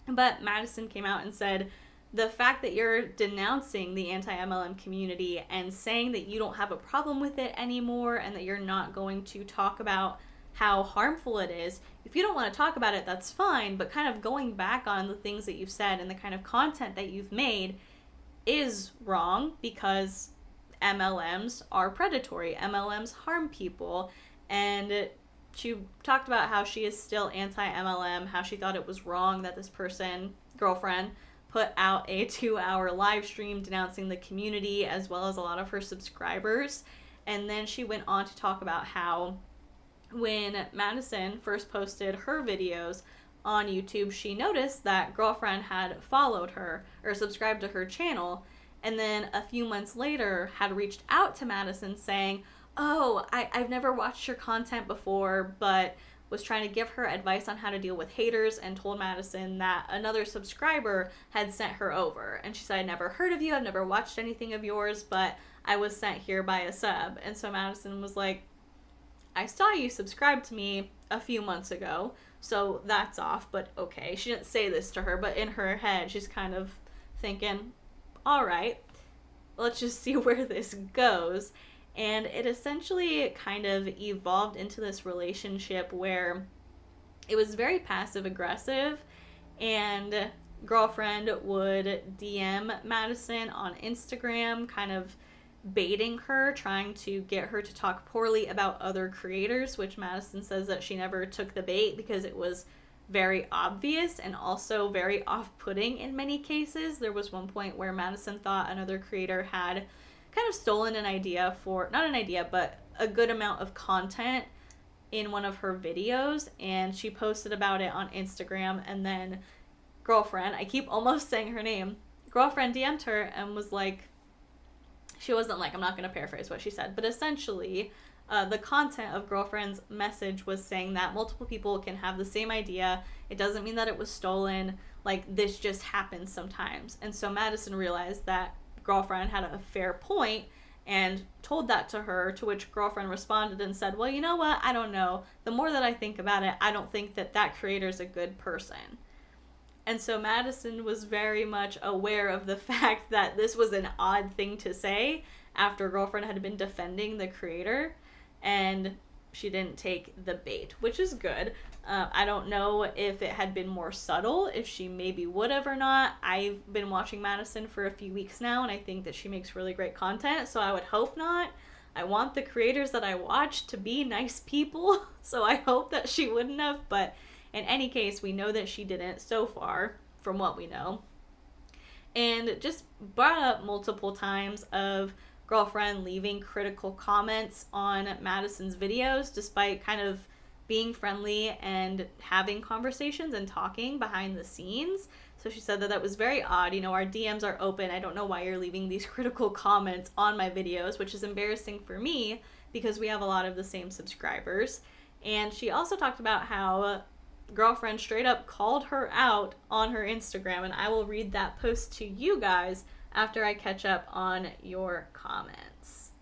But Madison came out and said, the fact that you're denouncing the anti-MLM community and saying that you don't have a problem with it anymore and that you're not going to talk about how harmful it is, if you don't want to talk about it, that's fine, but kind of going back on the things that you've said and the kind of content that you've made is wrong, because MLMs are predatory. MLMs harm people. And she talked about how she is still anti-MLM, how she thought it was wrong that this person, girlfriend, put out a 2-hour live stream denouncing the community as well as a lot of her subscribers. And then she went on to talk about how when Madison first posted her videos on YouTube, she noticed that girlfriend had followed her or subscribed to her channel, and then a few months later had reached out to Madison saying, oh, I've never watched your content before, but was trying to give her advice on how to deal with haters, and told Madison that another subscriber had sent her over. And she said, I'd never heard of you, I've never watched anything of yours, but I was sent here by a sub. And so Madison was like, I saw you subscribe to me a few months ago, so that's off, but okay. She didn't say this to her, but in her head, she's kind of thinking, all right, let's just see where this goes. And it essentially kind of evolved into this relationship where it was very passive aggressive, and girlfriend would DM Madison on Instagram, kind of baiting her, trying to get her to talk poorly about other creators, which Madison says that she never took the bait because it was very obvious and also very off-putting in many cases. There was one point where Madison thought another creator had kind of stolen an idea for, not an idea, but a good amount of content in one of her videos, and she posted about it on Instagram, and then girlfriend, I keep almost saying her name, girlfriend DM'd her and was like, she wasn't like, I'm not going to paraphrase what she said, but essentially the content of Girlfriend's message was saying that multiple people can have the same idea. It doesn't mean that it was stolen. Like, this just happens sometimes. And so Madison realized that Girlfriend had a fair point and told that to her, to which Girlfriend responded and said, well, you know what? I don't know. The more that I think about it, I don't think that that creator's a good person. And so Madison was very much aware of the fact that this was an odd thing to say after Girlfriend had been defending the creator, and she didn't take the bait, which is good. I don't know if it had been more subtle, if she maybe would have or not. I've been watching Madison for a few weeks now, and I think that she makes really great content, so I would hope not. I want the creators that I watch to be nice people, so I hope that she wouldn't have, but in any case, we know that she didn't so far, from what we know. And just brought up multiple times of Girlfriend leaving critical comments on Madison's videos, despite kind of being friendly and having conversations and talking behind the scenes. So she said that that was very odd. You know, our DMs are open. I don't know why you're leaving these critical comments on my videos, which is embarrassing for me because we have a lot of the same subscribers. And she also talked about how Girlfriend straight up called her out on her Instagram, and I will read that post to you guys after I catch up on your comments.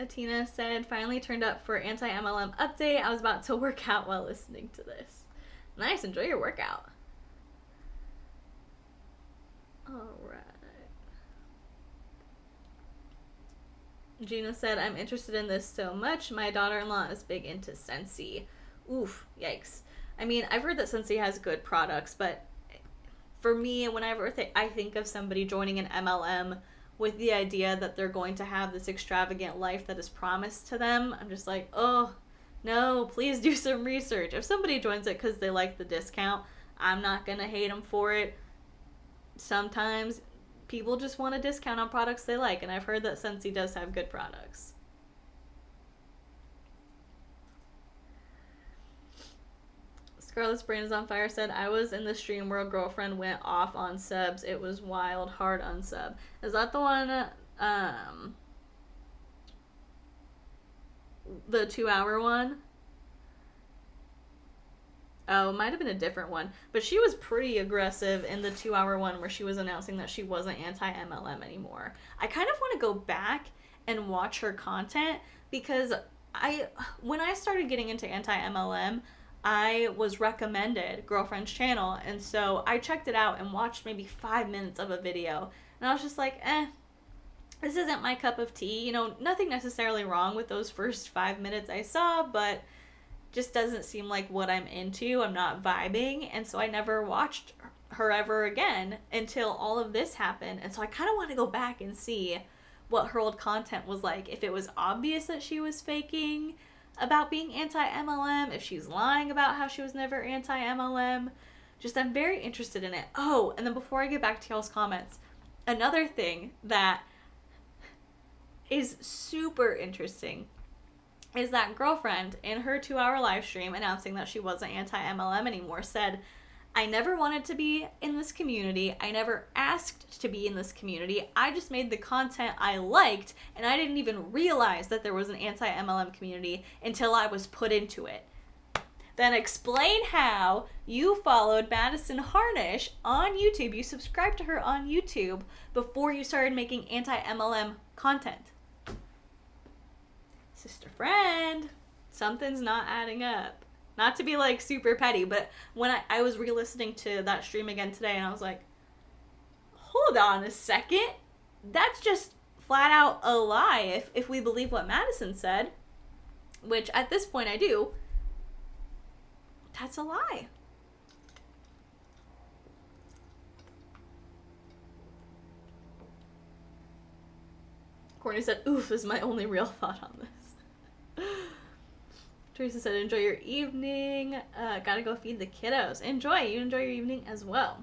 Atina said, finally turned up for anti-MLM update. I was about to work out while listening to this. Nice, enjoy your workout. Alright. Gina said, I'm interested in this so much. My daughter-in-law is big into Scentsy. Oof, yikes. I mean, I've heard that Scentsy has good products, but for me, whenever I think of somebody joining an MLM with the idea that they're going to have this extravagant life that is promised to them, I'm just like, oh, no, please do some research. If somebody joins it because they like the discount, I'm not going to hate them for it. Sometimes people just want a discount on products they like, and I've heard that Scentsy does have good products. Scarlet's Brain is on Fire said, I was in the stream where a Girlfriend went off on subs. It was wild, hard unsub. Is that the one, the 2-hour one? Oh, it might have been a different one. But she was pretty aggressive in the 2-hour one where she was announcing that she wasn't anti-MLM anymore. I kind of want to go back and watch her content because when I started getting into anti-MLM, I was recommended Girlfriend's channel, and so I checked it out and watched maybe 5 minutes of a video, and I was just like, this isn't my cup of tea. You know, nothing necessarily wrong with those first 5 minutes I saw, but just doesn't seem like what I'm into. I'm not vibing, and so I never watched her ever again until all of this happened, and so I kind of want to go back and see what her old content was like, if it was obvious that she was faking about being anti-MLM, if she's lying about how she was never anti-MLM. Just, I'm very interested in it. Oh, and then before I get back to y'all's comments, another thing that is super interesting is that Girlfriend, in her 2-hour live stream announcing that she wasn't anti-MLM anymore, said, I never wanted to be in this community. I never asked to be in this community. I just made the content I liked, and I didn't even realize that there was an anti-MLM community until I was put into it. Then explain how you followed Madison Harnish on YouTube. You subscribed to her on YouTube before you started making anti-MLM content. Sister friend, something's not adding up. Not to be like super petty, but when I was re-listening to that stream again today, and I was like, hold on a second. That's just flat out a lie if we believe what Madison said, which at this point I do. That's a lie. Courtney said, oof, is my only real thought on this. Teresa said, enjoy your evening. Gotta go feed the kiddos. Enjoy. You enjoy your evening as well.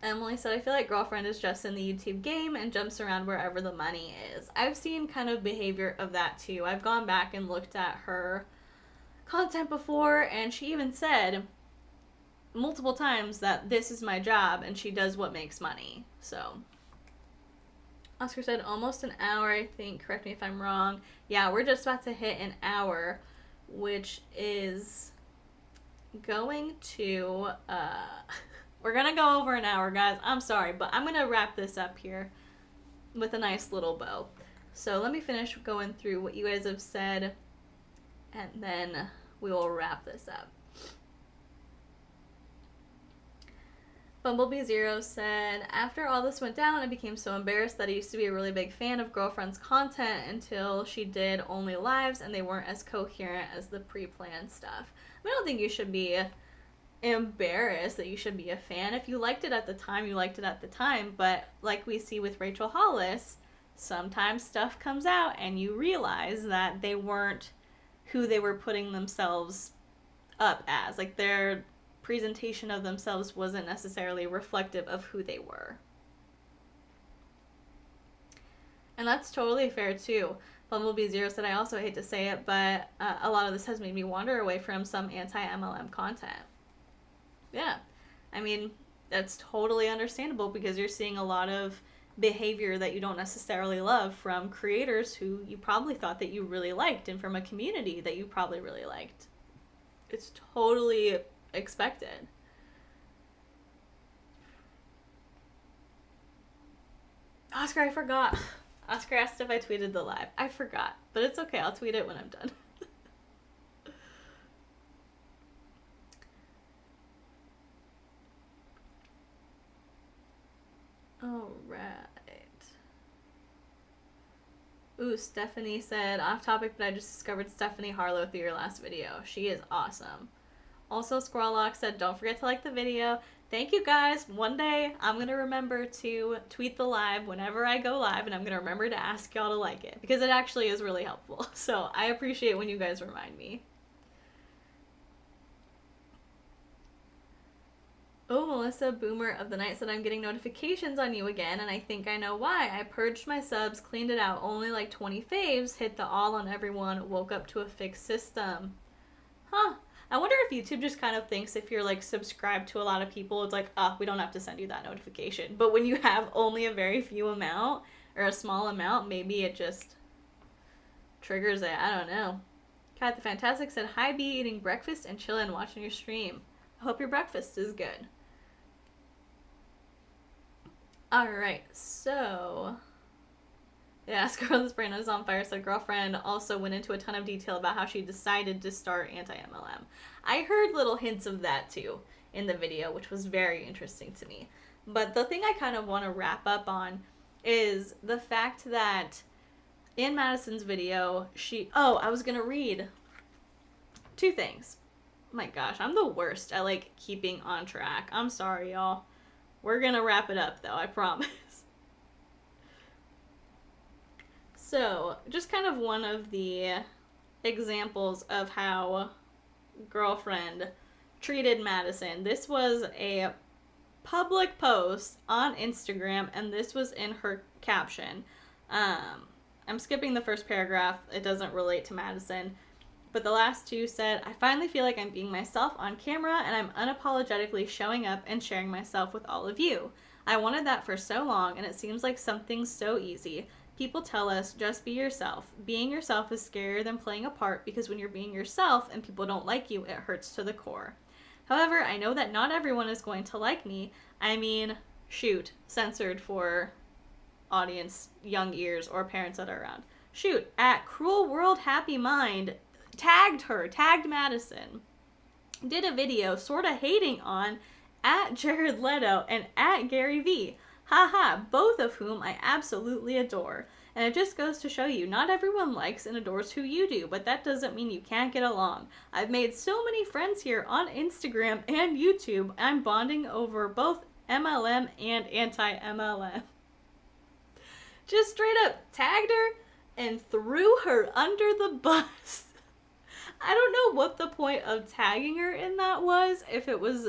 Emily said, I feel like Girlfriend is just in the YouTube game and jumps around wherever the money is. I've seen kind of behavior of that too. I've gone back and looked at her content before, and she even said multiple times that this is my job and she does what makes money. So Oscar said almost an hour, I think. Correct me if I'm wrong. Yeah, we're just about to hit an hour, which is going to we're gonna go over an hour, guys. I'm sorry, but I'm gonna wrap this up here with a nice little bow. So let me finish going through what you guys have said, and then we will wrap this up. Bumblebee Zero said, after all this went down, I became so embarrassed that I used to be a really big fan of Girlfriend's content until she did only lives and they weren't as coherent as the pre-planned stuff. I don't think you should be embarrassed that you should be a fan. If you liked it at the time, you liked it at the time. But like we see with Rachel Hollis, sometimes stuff comes out and you realize that they weren't who they were putting themselves up as. Like their presentation of themselves wasn't necessarily reflective of who they were. And that's totally fair too. Bumblebee Zero said, I also hate to say it, but a lot of this has made me wander away from some anti-MLM content. Yeah. I mean, that's totally understandable because you're seeing a lot of behavior that you don't necessarily love from creators who you probably thought that you really liked and from a community that you probably really liked. It's totally expected. Oscar, I forgot. Oscar asked if I tweeted the live. I forgot, but it's okay. I'll tweet it when I'm done. All right. Ooh, Stephanie said, off topic, but I just discovered Stephanie Harlow through your last video. She is awesome. Also, Squirrellock said, don't forget to like the video. Thank you guys. One day, I'm going to remember to tweet the live whenever I go live, and I'm going to remember to ask y'all to like it, because it actually is really helpful. So I appreciate when you guys remind me. Oh, Melissa Boomer of the Night said, I'm getting notifications on you again, and I think I know why. I purged my subs, cleaned it out, only like 20 faves, hit the all on everyone, woke up to a fixed system. Huh. I wonder if YouTube just kind of thinks if you're like subscribed to a lot of people, it's like, we don't have to send you that notification. But when you have only a very few amount or a small amount, maybe it just triggers it. I don't know. Kat the Fantastic said, hi, B, eating breakfast and chilling, watching your stream. I hope your breakfast is good. Alright, so yeah, Scarlett's Brain is on fire said, girlfriend also went into a ton of detail about how she decided to start anti-MLM. I heard little hints of that too in the video, which was very interesting to me. But the thing I kind of want to wrap up on is the fact that in Madison's video, I was going to read two things. My gosh, I'm the worst at like keeping on track. I'm sorry, y'all. We're going to wrap it up though, I promise. So, just kind of one of the examples of how Girlfriend treated Madison. This was a public post on Instagram, and this was in her caption. I'm skipping the first paragraph. It doesn't relate to Madison. But the last two said, I finally feel like I'm being myself on camera, and I'm unapologetically showing up and sharing myself with all of you. I wanted that for so long, and it seems like something so easy. People tell us, just be yourself. Being yourself is scarier than playing a part because when you're being yourself and people don't like you, it hurts to the core. However, I know that not everyone is going to like me. I mean, shoot, censored for audience, young ears, or parents that are around. Shoot, at Cruel World Happy Mind, tagged Madison, did a video sort of hating on at Jared Leto and at Gary Vee. Haha, both of whom I absolutely adore. And it just goes to show you, not everyone likes and adores who you do, but that doesn't mean you can't get along. I've made so many friends here on Instagram and YouTube. I'm bonding over both MLM and anti-MLM. Just straight up tagged her and threw her under the bus. I don't know what the point of tagging her in that was, if it was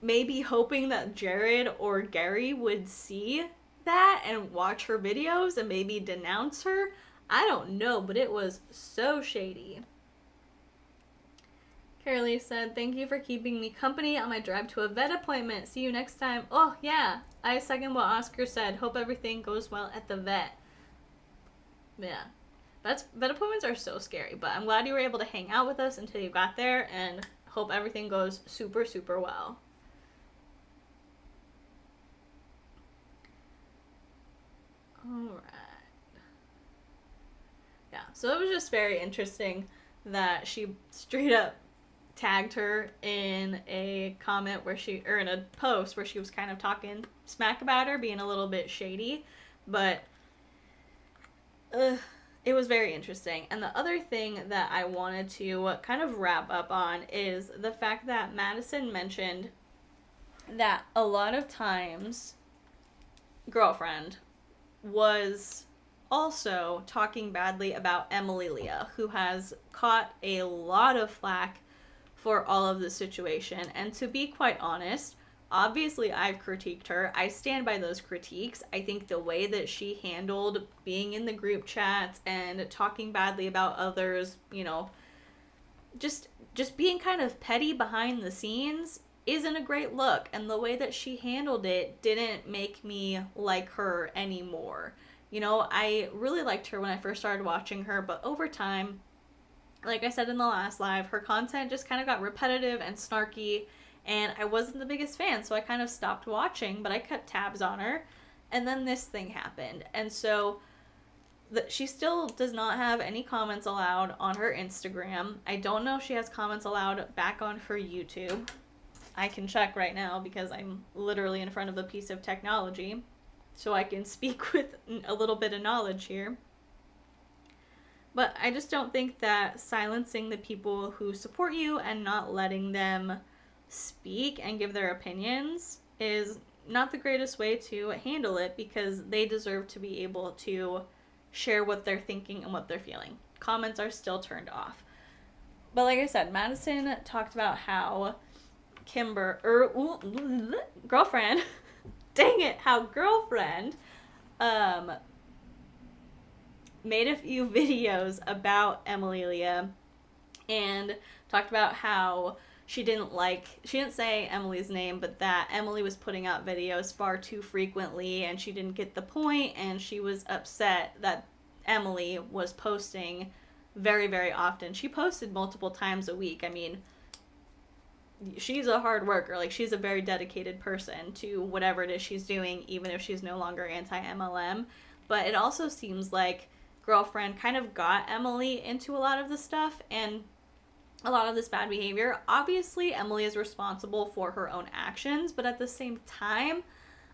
maybe hoping that Jared or Gary would see that and watch her videos and maybe denounce her. I don't know, but it was so shady. Carolee said, thank you for keeping me company on my drive to a vet appointment. See you next time. Oh, yeah. I second what Oscar said. Hope everything goes well at the vet. Yeah. Vet appointments are so scary, but I'm glad you were able to hang out with us until you got there, and hope everything goes super, super well. Alright. Yeah, so it was just very interesting that she straight up tagged her in a comment where she, or in a post where she was kind of talking smack about her, being a little bit shady, but it was very interesting. And the other thing that I wanted to kind of wrap up on is the fact that Madison mentioned that a lot of times Girlfriend was also talking badly about Emily Leah, who has caught a lot of flack for all of the situation. And to be quite honest, obviously I've critiqued her. I stand by those critiques. I think the way that she handled being in the group chats and talking badly about others, you know, just being kind of petty behind the scenes isn't a great look. And the way that she handled it didn't make me like her anymore. You know, I really liked her when I first started watching her, but over time, like I said in the last live, her content just kind of got repetitive and snarky, and I wasn't the biggest fan, so I kind of stopped watching, but I kept tabs on her, and then this thing happened. And so she still does not have any comments allowed on her Instagram. I don't know if she has comments allowed back on her YouTube. I can check right now because I'm literally in front of a piece of technology, so I can speak with a little bit of knowledge here. But I just don't think that silencing the people who support you and not letting them speak and give their opinions is not the greatest way to handle it, because they deserve to be able to share what they're thinking and what they're feeling. Comments are still turned off. But like I said, Madison talked about how Girlfriend, dang it, how Girlfriend, made a few videos about Emily Leah and talked about how she didn't say Emily's name, but that Emily was putting out videos far too frequently and she didn't get the point, and she was upset that Emily was posting very, very often. She posted multiple times a week. I mean, she's a hard worker. Like, she's a very dedicated person to whatever it is she's doing, even if she's no longer anti-MLM. But it also seems like Girlfriend kind of got Emily into a lot of this stuff and a lot of this bad behavior. Obviously, Emily is responsible for her own actions, but at the same time,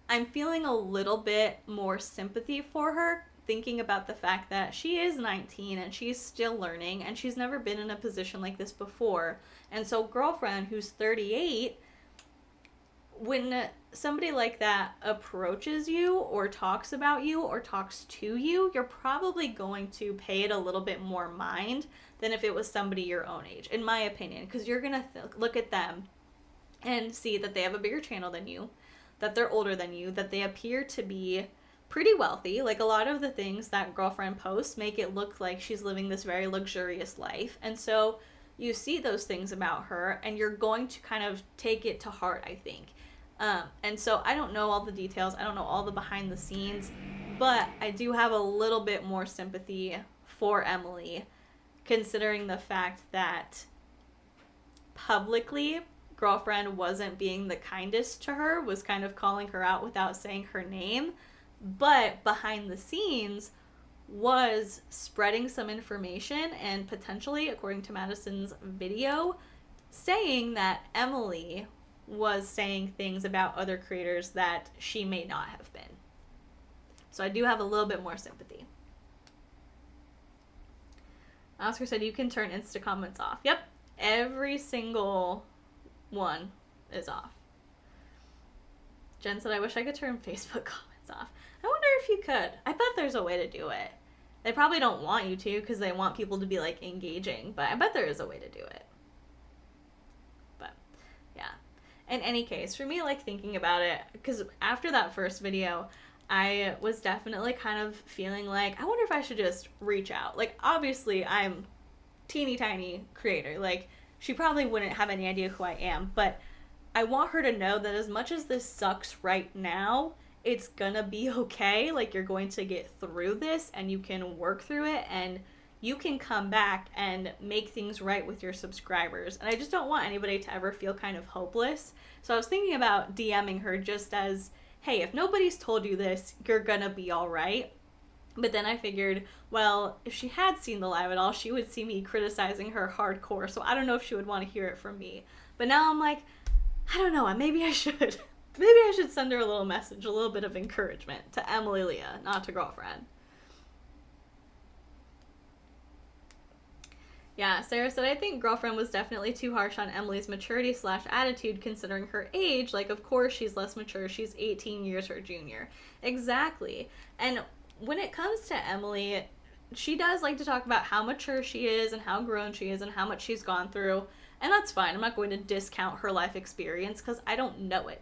I'm feeling a little bit more sympathy for her, thinking about the fact that she is 19 and she's still learning and she's never been in a position like this before. And so Girlfriend, who's 38, when somebody like that approaches you or talks about you or talks to you, you're probably going to pay it a little bit more mind than if it was somebody your own age, in my opinion, because you're going to look at them and see that they have a bigger channel than you, that they're older than you, that they appear to be pretty wealthy. Like, a lot of the things that Girlfriend posts make it look like she's living this very luxurious life. And so you see those things about her and you're going to kind of take it to heart, I think. And so I don't know all the details. I don't know all the behind the scenes, but I do have a little bit more sympathy for Emily, considering the fact that publicly Girlfriend wasn't being the kindest to her, was kind of calling her out without saying her name, but behind the scenes was spreading some information and potentially, according to Madison's video, saying that Emily was saying things about other creators that she may not have been. So I do have a little bit more sympathy. Oscar said you can turn Insta comments off. Yep, every single one is off. Jen said, I wish I could turn Facebook comments off. I wonder if you could. I bet there's a way to do it. They probably don't want you to because they want people to be, like, engaging, but I bet there is a way to do it. But, yeah. In any case, for me, like, thinking about it, because after that first video, I was definitely kind of feeling like, I wonder if I should just reach out. Like, obviously, I'm teeny tiny creator. Like, she probably wouldn't have any idea who I am, but I want her to know that as much as this sucks right now, it's gonna be okay. Like, you're going to get through this and you can work through it and you can come back and make things right with your subscribers. And I just don't want anybody to ever feel kind of hopeless. So I was thinking about DMing her just as, hey, if nobody's told you this, you're gonna be all right. But then I figured, well, if she had seen the live at all, she would see me criticizing her hardcore. So I don't know if she would want to hear it from me. But now I'm like, I don't know, maybe I should. Maybe I should send her a little message, a little bit of encouragement to Emily Leah, not to girlfriend. Yeah, Sarah said, I think girlfriend was definitely too harsh on Emily's maturity/attitude considering her age. Like, of course she's less mature. She's 18 years her junior. Exactly. And when it comes to Emily, she does like to talk about how mature she is and how grown she is and how much she's gone through. And that's fine. I'm not going to discount her life experience because I don't know it.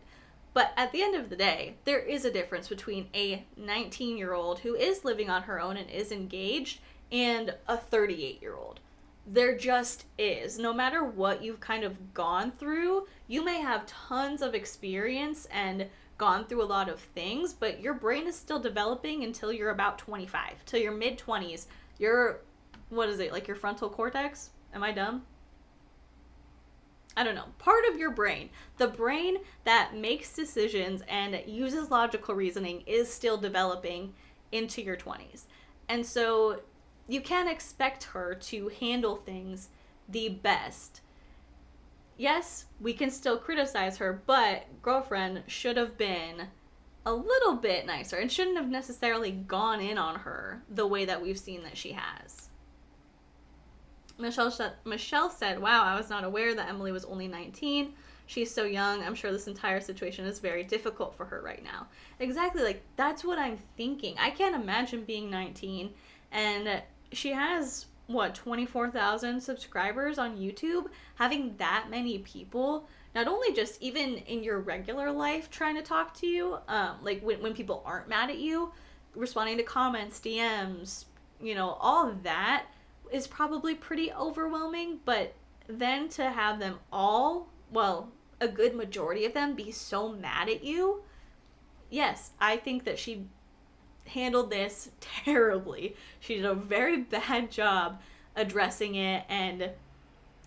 But at the end of the day, there is a difference between a 19-year-old who is living on her own and is engaged and a 38-year-old. There just is. No matter what you've kind of gone through, you may have tons of experience and gone through a lot of things, but your brain is still developing until you're about 25. Till your mid-20s, what is it, like your frontal cortex? Am I dumb? I don't know. Part of your brain, the brain that makes decisions and uses logical reasoning, is still developing into your 20s. And so you can't expect her to handle things the best. Yes, we can still criticize her, but girlfriend should have been a little bit nicer and shouldn't have necessarily gone in on her the way that we've seen that she has. Michelle said, wow, I was not aware that Emily was only 19. She's so young. I'm sure this entire situation is very difficult for her right now. Exactly, like, that's what I'm thinking. I can't imagine being 19 and she has, 24,000 subscribers on YouTube? Having that many people, not only just even in your regular life trying to talk to you, like when people aren't mad at you, responding to comments, DMs, all of that is probably pretty overwhelming. But then to have them all, a good majority of them be so mad at you, yes, I think that she handled this terribly. She did a very bad job addressing it and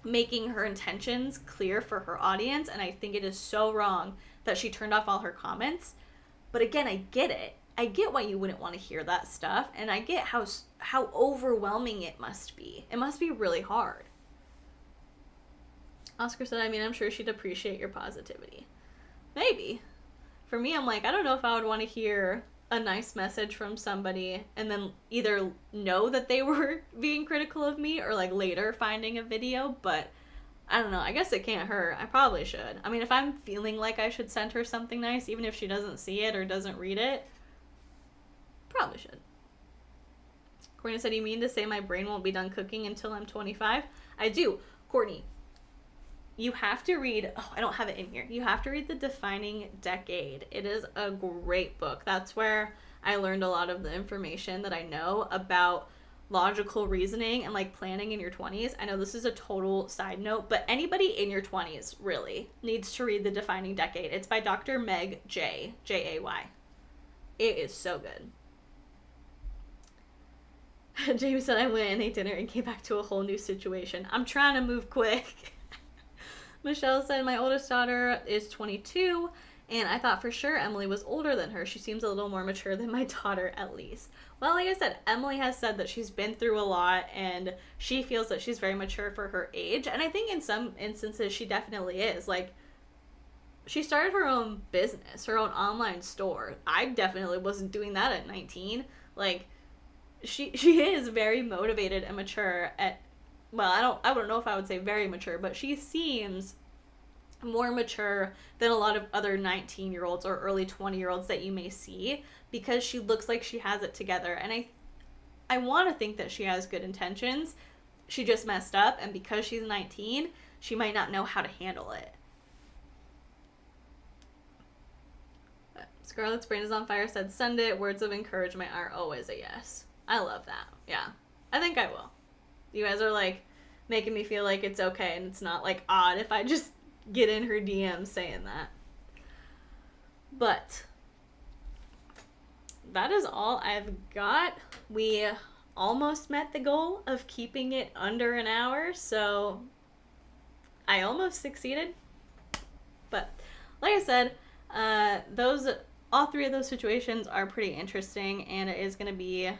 making her intentions clear for her audience, and I think it is so wrong that she turned off all her comments. But again, I get it. I get why you wouldn't want to hear that stuff, and I get how overwhelming it must be. It must be really hard. Oscar said, I'm sure she'd appreciate your positivity. Maybe. For me, I'm like, I don't know if I would want to hear a nice message from somebody and then either know that they were being critical of me or like later finding a video, but I don't know. I guess it can't hurt. I probably should. If I'm feeling like I should send her something nice, even if she doesn't see it or doesn't read it, probably should. Courtney said, you mean to say my brain won't be done cooking until I'm 25? I do. Courtney, you have to read, I don't have it in here. You have to read The Defining Decade. It is a great book. That's where I learned a lot of the information that I know about logical reasoning and like planning in your 20s. I know this is a total side note, but anybody in your 20s really needs to read The Defining Decade. It's by Dr. Meg Jay, J-A-Y. It is so good. James said, I went and ate dinner and came back to a whole new situation. I'm trying to move quick. Michelle said, my oldest daughter is 22, and I thought for sure Emily was older than her. She seems a little more mature than my daughter, at least. Well, like I said, Emily has said that she's been through a lot, and she feels that she's very mature for her age. And I think in some instances she definitely is. Like, she started her own business, her own online store. I definitely wasn't doing that at 19. Like, she is very motivated and mature at, I don't know if I would say very mature, but she seems more mature than a lot of other 19-year-olds or early 20-year-olds that you may see, because she looks like she has it together. And I want to think that she has good intentions. She just messed up, and because she's 19, she might not know how to handle it. But Scarlett's Brain is on Fire said, send it. Words of encouragement are always a yes. I love that. Yeah. I think I will. You guys are like making me feel like it's okay and it's not like odd if I just get in her DMs saying that. But that is all I've got. We almost met the goal of keeping it under an hour, so I almost succeeded. But like I said, all three of those situations are pretty interesting, and it is going to be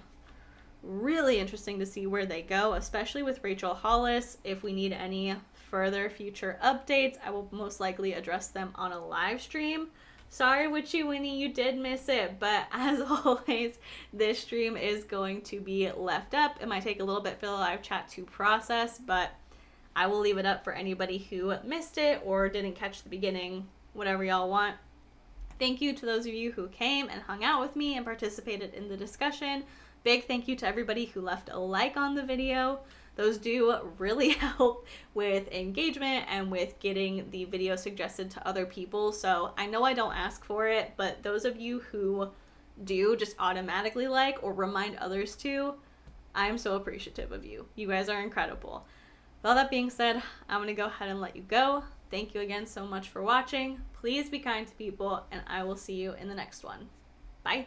really interesting to see where they go, especially with Rachel Hollis. If we need any further future updates, I will most likely address them on a live stream. Sorry, Witchy Winnie, you did miss it, but as always, this stream is going to be left up. It might take a little bit for the live chat to process, but I will leave it up for anybody who missed it or didn't catch the beginning, whatever y'all want. Thank you to those of you who came and hung out with me and participated in the discussion. Big thank you to everybody who left a like on the video. Those do really help with engagement and with getting the video suggested to other people. So I know I don't ask for it, but those of you who do just automatically like or remind others to, I'm so appreciative of you. You guys are incredible. With all that being said, I'm going to go ahead and let you go. Thank you again so much for watching. Please be kind to people, and I will see you in the next one. Bye.